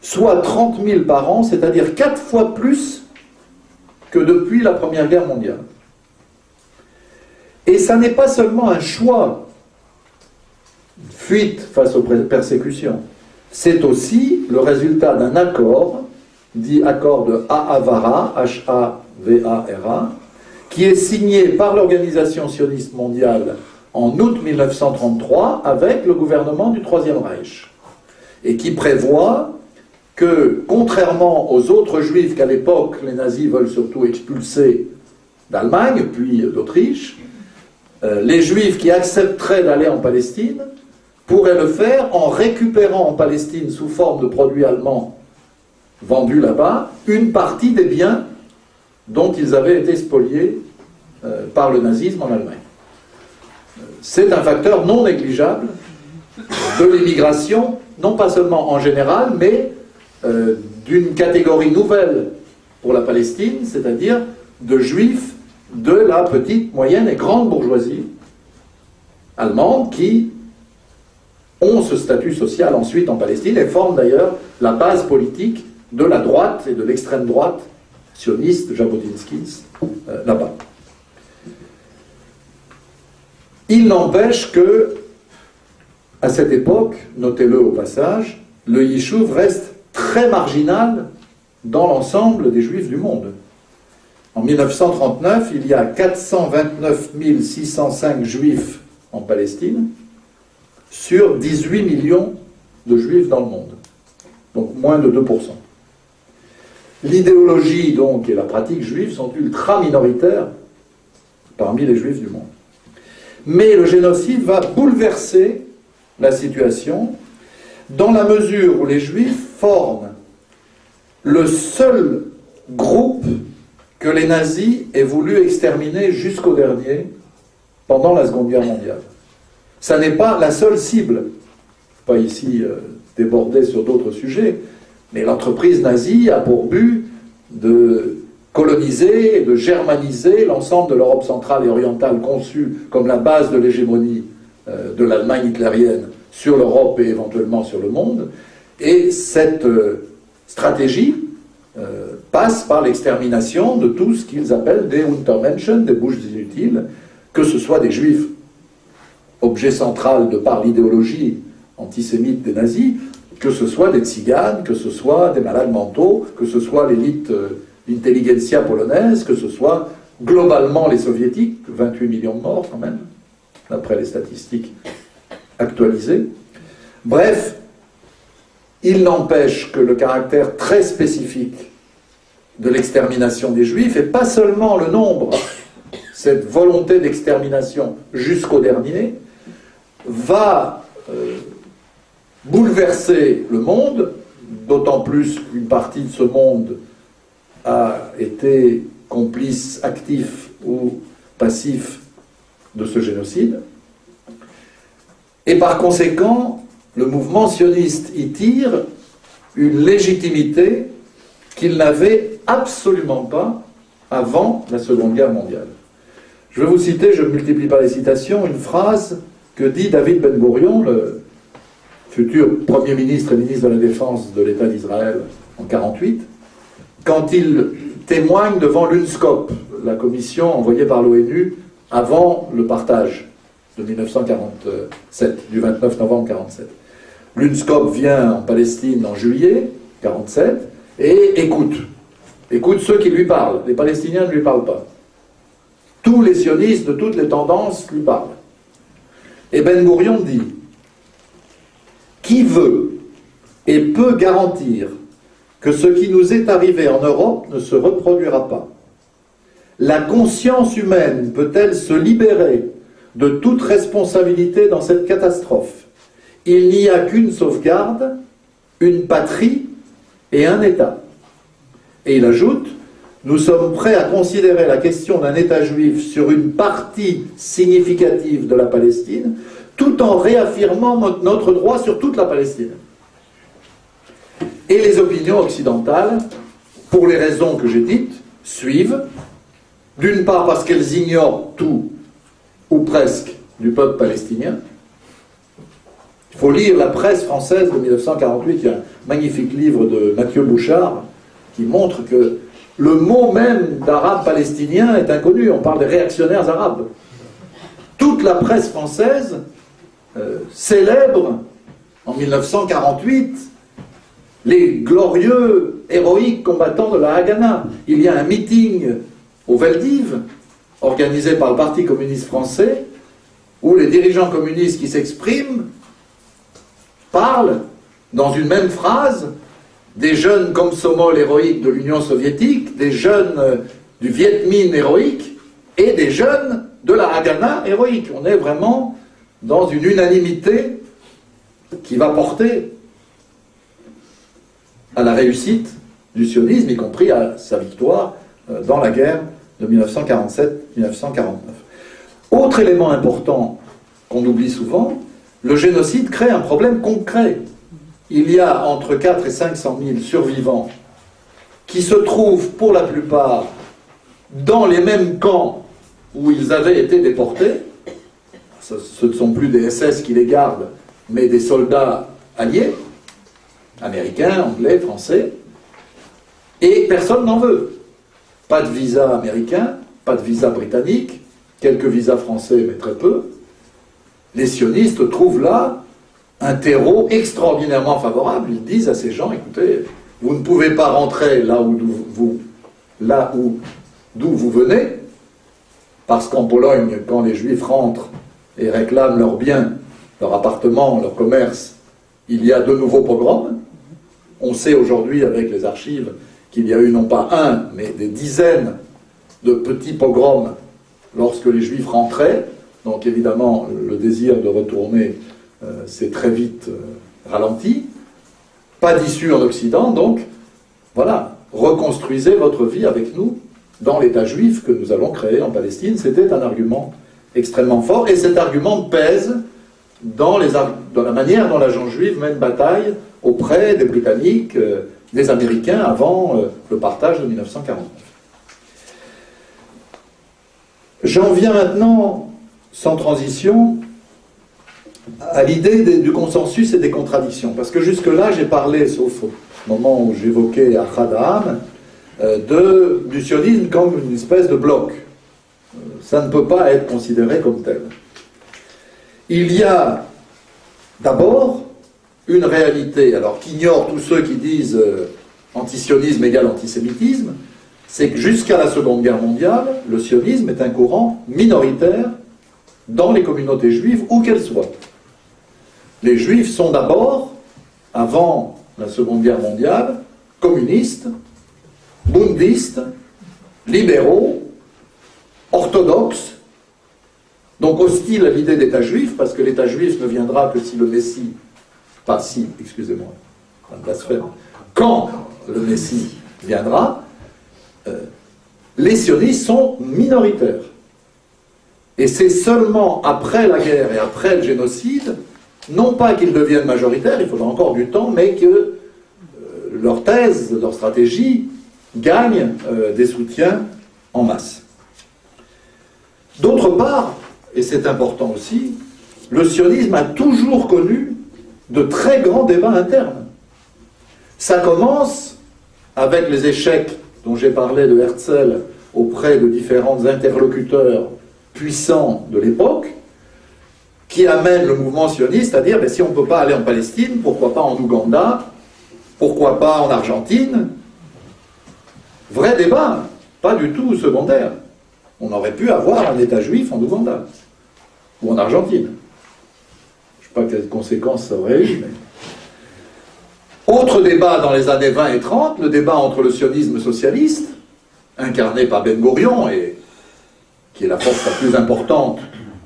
soit 30 000 par an, c'est-à-dire 4 fois plus que depuis la Première Guerre mondiale. Et ça n'est pas seulement un choix, fuite face aux persécutions, c'est aussi le résultat d'un accord, dit accord de Ha'avara, H-A-V-A-R-A, qui est signé par l'Organisation sioniste mondiale en août 1933 avec le gouvernement du Troisième Reich, et qui prévoit que, contrairement aux autres juifs qu'à l'époque les nazis veulent surtout expulser d'Allemagne, puis d'Autriche, les juifs qui accepteraient d'aller en Palestine pourraient le faire en récupérant en Palestine, sous forme de produits allemands vendus là-bas, une partie des biens dont ils avaient été spoliés par le nazisme en Allemagne. C'est un facteur non négligeable de l'immigration, non pas seulement en général, mais d'une catégorie nouvelle pour la Palestine, c'est-à-dire de juifs de la petite, moyenne et grande bourgeoisie allemande qui ont ce statut social ensuite en Palestine et forment d'ailleurs la base politique de la droite et de l'extrême droite sioniste, jabotinskiste, là-bas. Il n'empêche que, à cette époque, notez-le au passage, le Yishuv reste très marginal dans l'ensemble des juifs du monde. En 1939, il y a 429 605 juifs en Palestine sur 18 millions de juifs dans le monde, donc moins de 2%. L'idéologie donc et la pratique juive sont ultra minoritaires parmi les juifs du monde. Mais le génocide va bouleverser la situation dans la mesure où les juifs forment le seul groupe que les nazis aient voulu exterminer jusqu'au dernier pendant la Seconde Guerre mondiale. Ça n'est pas la seule cible, pas ici déborder sur d'autres sujets, mais l'entreprise nazie a pour but de coloniser et de germaniser l'ensemble de l'Europe centrale et orientale conçue comme la base de l'hégémonie de l'Allemagne hitlérienne sur l'Europe et éventuellement sur le monde. Et cette stratégie passe par l'extermination de tout ce qu'ils appellent des Untermenschen, des bouches inutiles, que ce soit des juifs, objet central de par l'idéologie antisémite des nazis, que ce soit des tziganes, que ce soit des malades mentaux, que ce soit l'élite, l'intelligentsia polonaise, que ce soit globalement les soviétiques, 28 millions de morts quand même, d'après les statistiques actualisées. Bref, il n'empêche que le caractère très spécifique de l'extermination des Juifs, et pas seulement le nombre, cette volonté d'extermination jusqu'au dernier, va bouleverser le monde, d'autant plus qu'une partie de ce monde a été complice, actif ou passif de ce génocide. Et par conséquent, le mouvement sioniste y tire une légitimité qu'il n'avait absolument pas avant la Seconde Guerre mondiale. Je vais vous citer, je ne multiplie pas les citations, une phrase que dit David Ben-Gourion, le futur Premier ministre et ministre de la Défense de l'État d'Israël en 1948, quand il témoigne devant l'UNSCOP, la commission envoyée par l'ONU avant le partage de 1947, du 29 novembre 1947. L'UNSCOP vient en Palestine en juillet 1947 et écoute ceux qui lui parlent. Les Palestiniens ne lui parlent pas. Tous les sionistes de toutes les tendances lui parlent. Et Ben-Gourion dit: qui veut et peut garantir que ce qui nous est arrivé en Europe ne se reproduira pas? La conscience humaine peut-elle se libérer de toute responsabilité dans cette catastrophe? Il n'y a qu'une sauvegarde, une patrie et un État. Et il ajoute: nous sommes prêts à considérer la question d'un État juif sur une partie significative de la Palestine, tout en réaffirmant notre droit sur toute la Palestine. Et les opinions occidentales, pour les raisons que j'ai dites, suivent, d'une part parce qu'elles ignorent tout, ou presque, du peuple palestinien, Il faut lire la presse française de 1948, il y a un magnifique livre de Mathieu Bouchard qui montre que le mot même d'arabe palestinien est inconnu, on parle des réactionnaires arabes. Toute la presse française célèbre en 1948 les glorieux, héroïques combattants de la Haganah. Il y a un meeting au Veldiv, organisé par le Parti communiste français, où les dirigeants communistes qui s'expriment parlent dans une même phrase des jeunes komsomol héroïques de l'Union soviétique, des jeunes du Viet Minh héroïque et des jeunes de la Haganah héroïque. On est vraiment dans une unanimité qui va porter à la réussite du sionisme, y compris à sa victoire dans la guerre de 1947-1949. Autre élément important qu'on oublie souvent, le génocide crée un problème concret. Il y a entre 4 et 500 000 survivants qui se trouvent pour la plupart dans les mêmes camps où ils avaient été déportés. Ce ne sont plus des SS qui les gardent, mais des soldats alliés, américains, anglais, français, et personne n'en veut. Pas de visa américain, pas de visa britannique, quelques visas français, mais très peu. Les sionistes trouvent là un terreau extraordinairement favorable. Ils disent à ces gens, écoutez, vous ne pouvez pas rentrer d'où vous venez, parce qu'en Pologne, quand les Juifs rentrent et réclament leurs biens, leur appartement, leur commerce, il y a de nouveaux pogroms. On sait aujourd'hui, avec les archives, qu'il y a eu non pas un, mais des dizaines de petits pogroms lorsque les Juifs rentraient. Donc évidemment, le désir de retourner s'est très vite ralenti. Pas d'issue en Occident, donc voilà, reconstruisez votre vie avec nous dans l'État juif que nous allons créer en Palestine. C'était un argument extrêmement fort, et cet argument pèse dans la manière dont l'agent juif mène bataille auprès des Britanniques, des Américains, avant le partage de 1949. J'en viens maintenant, sans transition, à l'idée du consensus et des contradictions. Parce que jusque-là, j'ai parlé, sauf au moment où j'évoquais Ahad Ha'am, du sionisme comme une espèce de bloc. Ça ne peut pas être considéré comme tel. Il y a d'abord une réalité, alors qu'ignorent tous ceux qui disent antisionisme égale antisémitisme, c'est que jusqu'à la Seconde Guerre mondiale, le sionisme est un courant minoritaire dans les communautés juives, où qu'elles soient. Les juifs sont d'abord, avant la Seconde Guerre mondiale, communistes, bundistes, libéraux, orthodoxes, donc hostiles à l'idée d'État juif, parce que l'État juif ne viendra que si le Messie, excusez-moi, un blasphème, quand le Messie viendra, les sionistes sont minoritaires. Et c'est seulement après la guerre et après le génocide, non pas qu'ils deviennent majoritaires, il faudra encore du temps, mais que leur thèse, leur stratégie gagne des soutiens en masse. D'autre part, et c'est important aussi, le sionisme a toujours connu de très grands débats internes. Ça commence avec les échecs dont j'ai parlé de Herzl auprès de différents interlocuteurs puissants de l'époque, qui amènent le mouvement sioniste à dire ben, si on ne peut pas aller en Palestine, pourquoi pas en Ouganda, pourquoi pas en Argentine? Vrai débat, pas du tout secondaire. On aurait pu avoir un État juif en Ouganda ou en Argentine. Je ne sais pas quelles conséquences ça aurait eu, mais... Autre débat dans les années 20 et 30, le débat entre le sionisme socialiste, incarné par Ben Gourion, et qui est la force la plus importante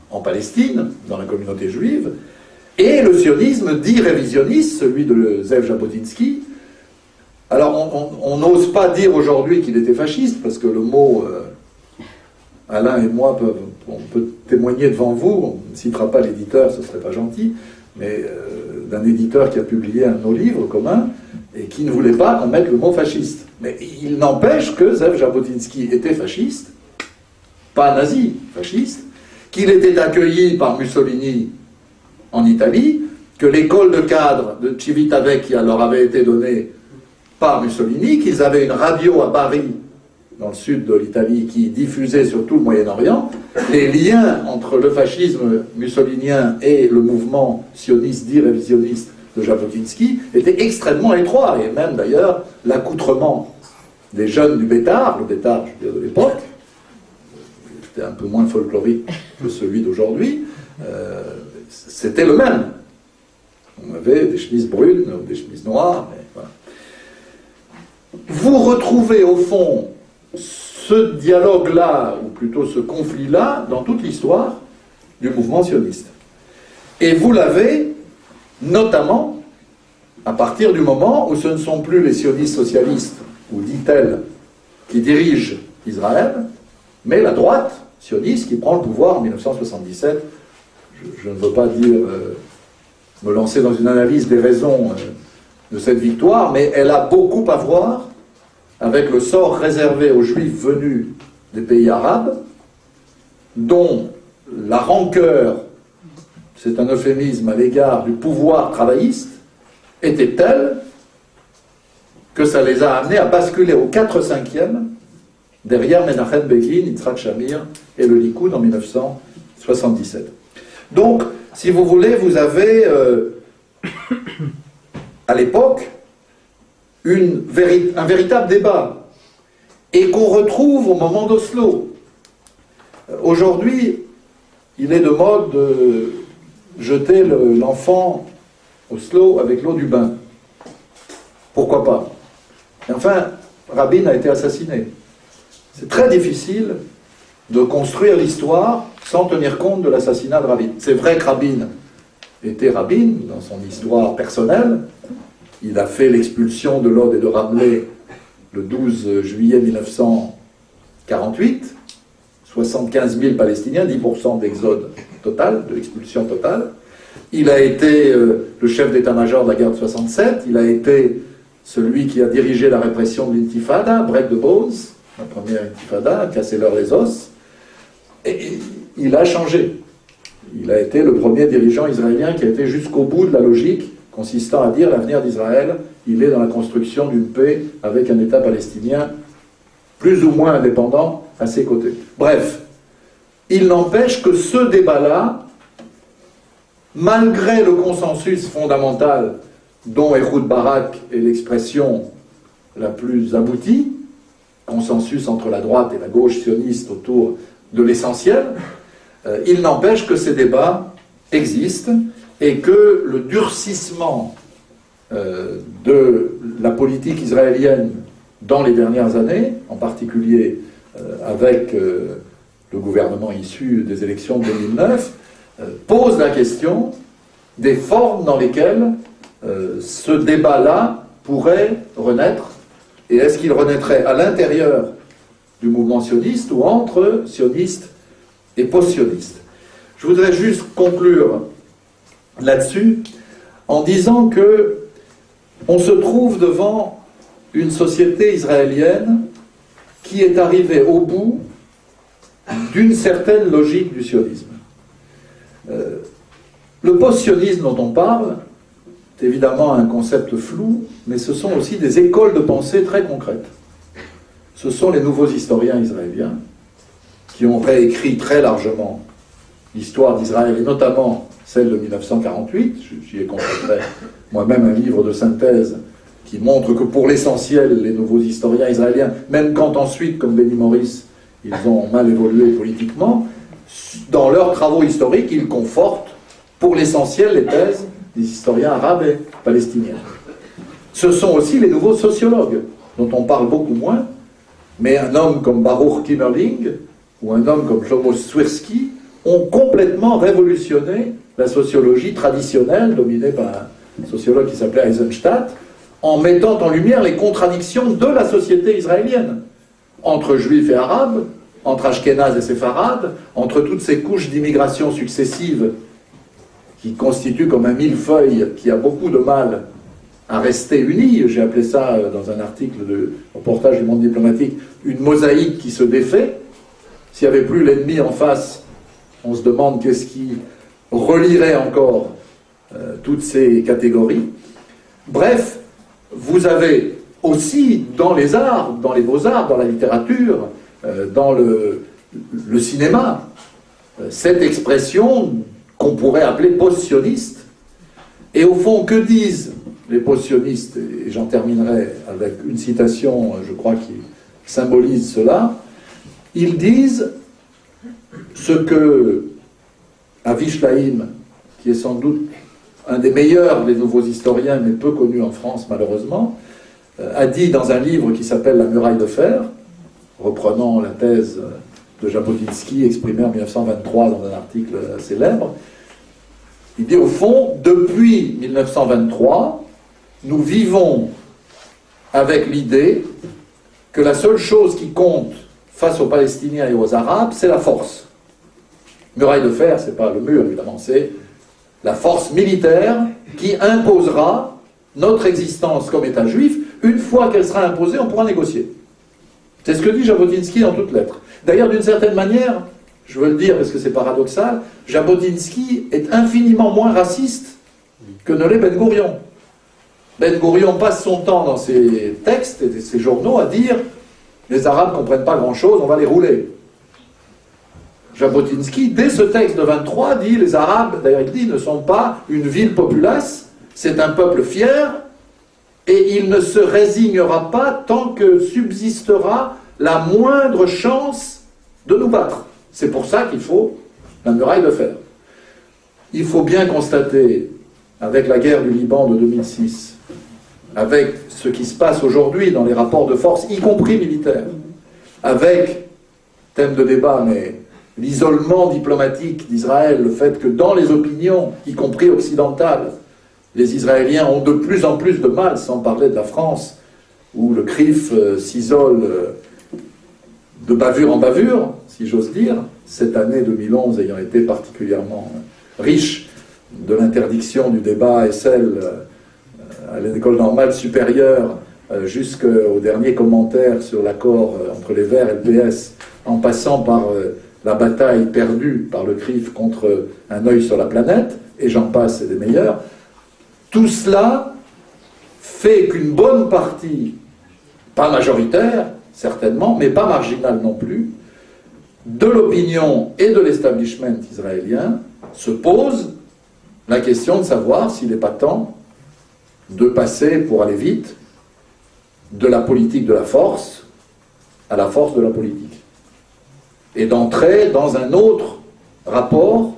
en Palestine, dans la communauté juive, et le sionisme dit révisionniste, celui de Zev Jabotinsky. Alors on n'ose pas dire aujourd'hui qu'il était fasciste, parce que le mot, Alain et moi, on peut témoigner devant vous, on ne citera pas l'éditeur, ce ne serait pas gentil, mais d'un éditeur qui a publié un de nos livres communs, et qui ne voulait pas qu'on mette le mot fasciste. Mais il n'empêche que Zev Jabotinsky était fasciste, pas nazi, fasciste, qu'il était accueilli par Mussolini en Italie, que l'école de cadre de Civitavecchia leur avait été donnée par Mussolini, qu'ils avaient une radio à Bari, dans le sud de l'Italie, qui diffusait sur tout le Moyen-Orient. Les liens entre le fascisme mussolinien et le mouvement sioniste dit révisionniste de Jabotinsky étaient extrêmement étroits, et même d'ailleurs l'accoutrement des jeunes du Bétard, le Bétard, je veux dire, de l'époque, était un peu moins folklorique que celui d'aujourd'hui, c'était le même. On avait des chemises brunes, des chemises noires, mais voilà. Vous retrouvez au fond ce dialogue-là, ou plutôt ce conflit-là, dans toute l'histoire du mouvement sioniste. Et vous l'avez notamment à partir du moment où ce ne sont plus les sionistes socialistes, ou dit-elle, qui dirigent Israël, mais la droite sioniste qui prend le pouvoir en 1977. Je ne veux pas dire me lancer dans une analyse des raisons de cette victoire, mais elle a beaucoup à voir avec le sort réservé aux Juifs venus des pays arabes, dont la rancœur, c'est un euphémisme à l'égard du pouvoir travailliste, était telle que ça les a amenés à basculer au 4/5e derrière Menachem Begin, Yitzhak Shamir et le Likoud en 1977. Donc, si vous voulez, vous avez à l'époque un véritable débat, et qu'on retrouve au moment d'Oslo. Aujourd'hui, il est de mode de jeter l'enfant Oslo avec l'eau du bain. Pourquoi pas? Et enfin, Rabin a été assassiné. C'est très difficile de construire l'histoire sans tenir compte de l'assassinat de Rabin. C'est vrai que Rabin était Rabin dans son histoire personnelle. Il a fait l'expulsion de Lod et de Ramleh le 12 juillet 1948. 75 000 Palestiniens, 10% d'exode total, de l'expulsion totale. Il a été le chef d'état-major de la guerre de 67. Il a été celui qui a dirigé la répression de l'intifada, Break the Bones, la première intifada, casser-leur les os. Et il a changé. Il a été le premier dirigeant israélien qui a été jusqu'au bout de la logique consistant à dire l'avenir d'Israël, il est dans la construction d'une paix avec un État palestinien plus ou moins indépendant à ses côtés. Bref, il n'empêche que ce débat-là, malgré le consensus fondamental dont Ehud Barak est l'expression la plus aboutie, consensus entre la droite et la gauche sioniste autour de l'essentiel, il n'empêche que ces débats existent et que le durcissement de la politique israélienne dans les dernières années, en particulier avec le gouvernement issu des élections de 2009, pose la question des formes dans lesquelles ce débat-là pourrait renaître, et est-ce qu'il renaîtrait à l'intérieur du mouvement sioniste ou entre sionistes et post-sionistes. Je voudrais juste conclure là-dessus en disant que on se trouve devant une société israélienne qui est arrivée au bout d'une certaine logique du sionisme. Le post-sionisme dont on parle est évidemment un concept flou, mais ce sont aussi des écoles de pensée très concrètes. Ce sont les nouveaux historiens israéliens qui ont réécrit très largement l'histoire d'Israël, et notamment celle de 1948. J'y ai consacré moi-même un livre de synthèse qui montre que pour l'essentiel, les nouveaux historiens israéliens, même quand ensuite, comme Benny Morris, ils ont mal évolué politiquement, dans leurs travaux historiques, ils confortent pour l'essentiel les thèses des historiens arabes et palestiniens. Ce sont aussi les nouveaux sociologues, dont on parle beaucoup moins, mais un homme comme Baruch Kimmerling ou un homme comme Shlomo Swirsky ont complètement révolutionné la sociologie traditionnelle, dominée par un sociologue qui s'appelait Eisenstadt, en mettant en lumière les contradictions de la société israélienne, entre juifs et arabes, entre ashkénazes et séfarades, entre toutes ces couches d'immigration successives qui constituent comme un millefeuille qui a beaucoup de mal à rester uni. J'ai appelé ça, dans un article de reportage du Monde diplomatique, une mosaïque qui se défait. S'il n'y avait plus l'ennemi en face, on se demande qu'est-ce qui relierait encore toutes ces catégories. Bref, vous avez aussi dans les arts, dans les beaux-arts, dans la littérature, dans le cinéma, cette expression qu'on pourrait appeler post-sioniste. Et au fond, que disent les post-sionistes? Et j'en terminerai avec une citation, je crois, qui symbolise cela. Ils disent ce que Avi Shlaim, qui est sans doute un des meilleurs des nouveaux historiens, mais peu connu en France malheureusement, a dit dans un livre qui s'appelle La muraille de fer, reprenant la thèse de Jabotinsky exprimée en 1923 dans un article célèbre. Il dit au fond, depuis 1923, nous vivons avec l'idée que la seule chose qui compte face aux Palestiniens et aux Arabes, c'est la force. Muraille de fer, c'est pas le mur évidemment, c'est la force militaire qui imposera notre existence comme État juif. Une fois qu'elle sera imposée, on pourra négocier. C'est ce que dit Jabotinsky dans toutes lettres. D'ailleurs, d'une certaine manière, je veux le dire parce que c'est paradoxal, Jabotinsky est infiniment moins raciste que ne l'est Ben Gourion. Ben Gourion passe son temps dans ses textes et ses journaux à dire « les Arabes ne comprennent pas grand-chose, on va les rouler ». Jabotinsky, dès ce texte de 23, dit « les Arabes, d'ailleurs il dit, ne sont pas une ville populace, c'est un peuple fier, et il ne se résignera pas tant que subsistera la moindre chance de nous battre. C'est pour ça qu'il faut la muraille de fer. » Il faut bien constater, avec la guerre du Liban de 2006, avec ce qui se passe aujourd'hui dans les rapports de force, y compris militaires, avec, thème de débat, mais l'isolement diplomatique d'Israël, le fait que dans les opinions, y compris occidentales, les Israéliens ont de plus en plus de mal, sans parler de la France, où le CRIF s'isole de bavure en bavure, si j'ose dire, cette année 2011 ayant été particulièrement riche de l'interdiction du débat SL à l'école normale supérieure jusqu'au dernier commentaire sur l'accord entre les Verts et le PS, en passant par la bataille perdue par le CRIF contre un œil sur la planète, et j'en passe, c'est des meilleurs. Tout cela fait qu'une bonne partie, pas majoritaire, certainement, mais pas marginale non plus, de l'opinion et de l'establishment israélien se pose la question de savoir s'il n'est pas temps de passer, pour aller vite, de la politique de la force à la force de la politique. Et d'entrer dans un autre rapport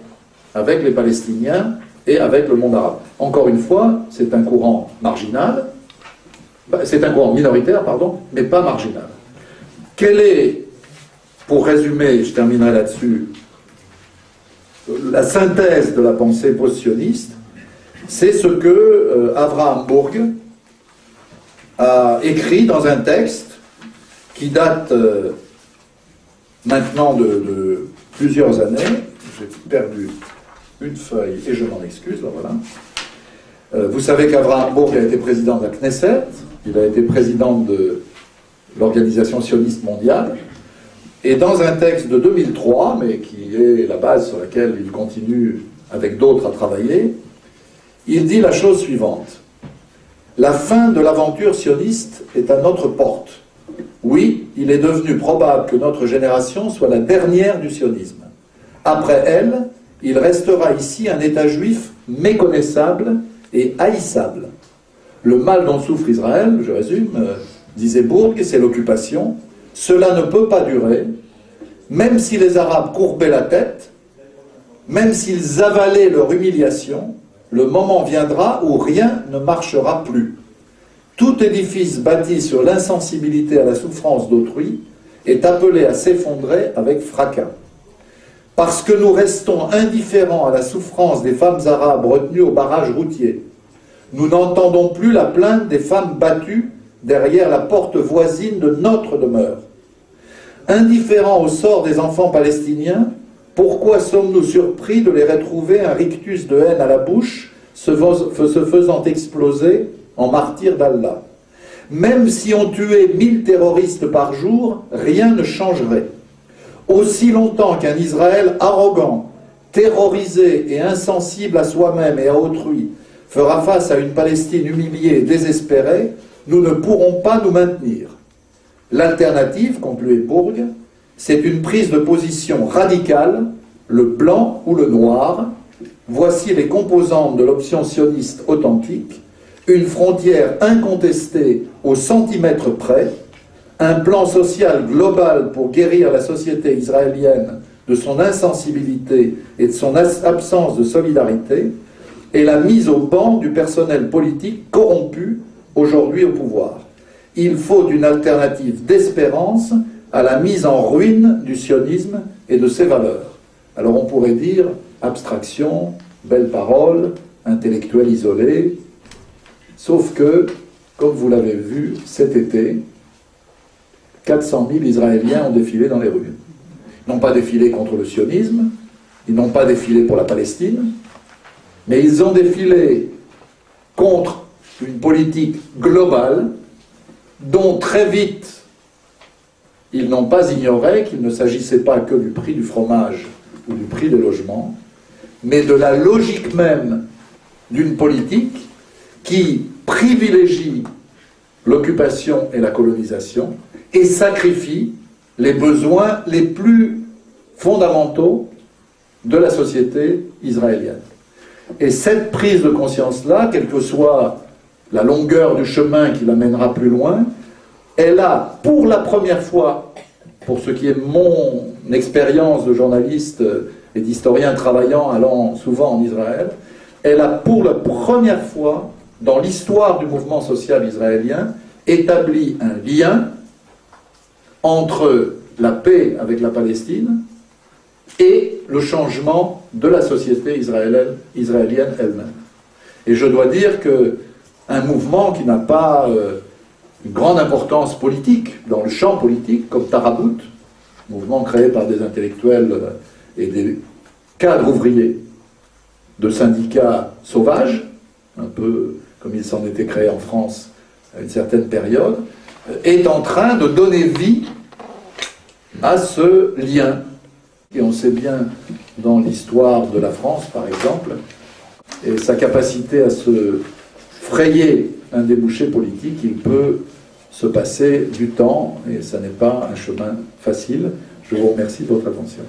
avec les Palestiniens et avec le monde arabe. Encore une fois, c'est un courant marginal, c'est un courant minoritaire, pardon, mais pas marginal. Quelle est, pour résumer, je terminerai là-dessus, la synthèse de la pensée post-sioniste? C'est ce que Avraham Burg a écrit dans un texte qui date maintenant de plusieurs années. J'ai perdu une feuille et je m'en excuse, voilà. Vous savez qu'Avraham Burg a été président de la Knesset, il a été président de l'Organisation sioniste mondiale, et dans un texte de 2003, mais qui est la base sur laquelle il continue avec d'autres à travailler, il dit la chose suivante: la fin de l'aventure sioniste est à notre porte. Oui, il est devenu probable que notre génération soit la dernière du sionisme. Après elle, il restera ici un État juif méconnaissable et haïssable. Le mal dont souffre Israël, je résume, disait Burg, c'est l'occupation. Cela ne peut pas durer, même si les Arabes courbaient la tête, même s'ils avalaient leur humiliation, le moment viendra où rien ne marchera plus. Tout édifice bâti sur l'insensibilité à la souffrance d'autrui est appelé à s'effondrer avec fracas. Parce que nous restons indifférents à la souffrance des femmes arabes retenues au barrage routier, nous n'entendons plus la plainte des femmes battues derrière la porte voisine de notre demeure. Indifférents au sort des enfants palestiniens, pourquoi sommes-nous surpris de les retrouver un rictus de haine à la bouche, se faisant exploser en martyrs d'Allah? Même si on tuait 1000 terroristes par jour, rien ne changerait. Aussi longtemps qu'un Israël arrogant, terrorisé et insensible à soi-même et à autrui, fera face à une Palestine humiliée et désespérée, nous ne pourrons pas nous maintenir. L'alternative, concluait Bourg, c'est une prise de position radicale, le blanc ou le noir. Voici les composantes de l'option sioniste authentique, une frontière incontestée au centimètre près, un plan social global pour guérir la société israélienne de son insensibilité et de son absence de solidarité, et la mise au banc du personnel politique corrompu aujourd'hui au pouvoir. Il faut une alternative d'espérance à la mise en ruine du sionisme et de ses valeurs. Alors on pourrait dire abstraction, belles paroles, intellectuel isolé, sauf que, comme vous l'avez vu cet été, 400 000 Israéliens ont défilé dans les rues. Ils n'ont pas défilé contre le sionisme, ils n'ont pas défilé pour la Palestine, mais ils ont défilé contre une politique globale dont très vite ils n'ont pas ignoré qu'il ne s'agissait pas que du prix du fromage ou du prix des logements, mais de la logique même d'une politique qui privilégie l'occupation et la colonisation et sacrifie les besoins les plus fondamentaux de la société israélienne. Et cette prise de conscience-là, quelle que soit la longueur du chemin qui l'amènera plus loin, elle a, pour la première fois, pour ce qui est mon expérience de journaliste et d'historien travaillant, allant souvent en Israël, elle a pour la première fois, dans l'histoire du mouvement social israélien, établi un lien entre la paix avec la Palestine et le changement de la société israélienne elle-même. Et je dois dire qu'un mouvement qui n'a pas une grande importance politique, dans le champ politique, comme Tarabout, mouvement créé par des intellectuels et des cadres ouvriers de syndicats sauvages, un peu comme il s'en était créé en France à une certaine période, est en train de donner vie à ce lien. Et on sait bien dans l'histoire de la France, par exemple, et sa capacité à se frayer un débouché politique, il peut se passer du temps, et ça n'est pas un chemin facile. Je vous remercie de votre attention.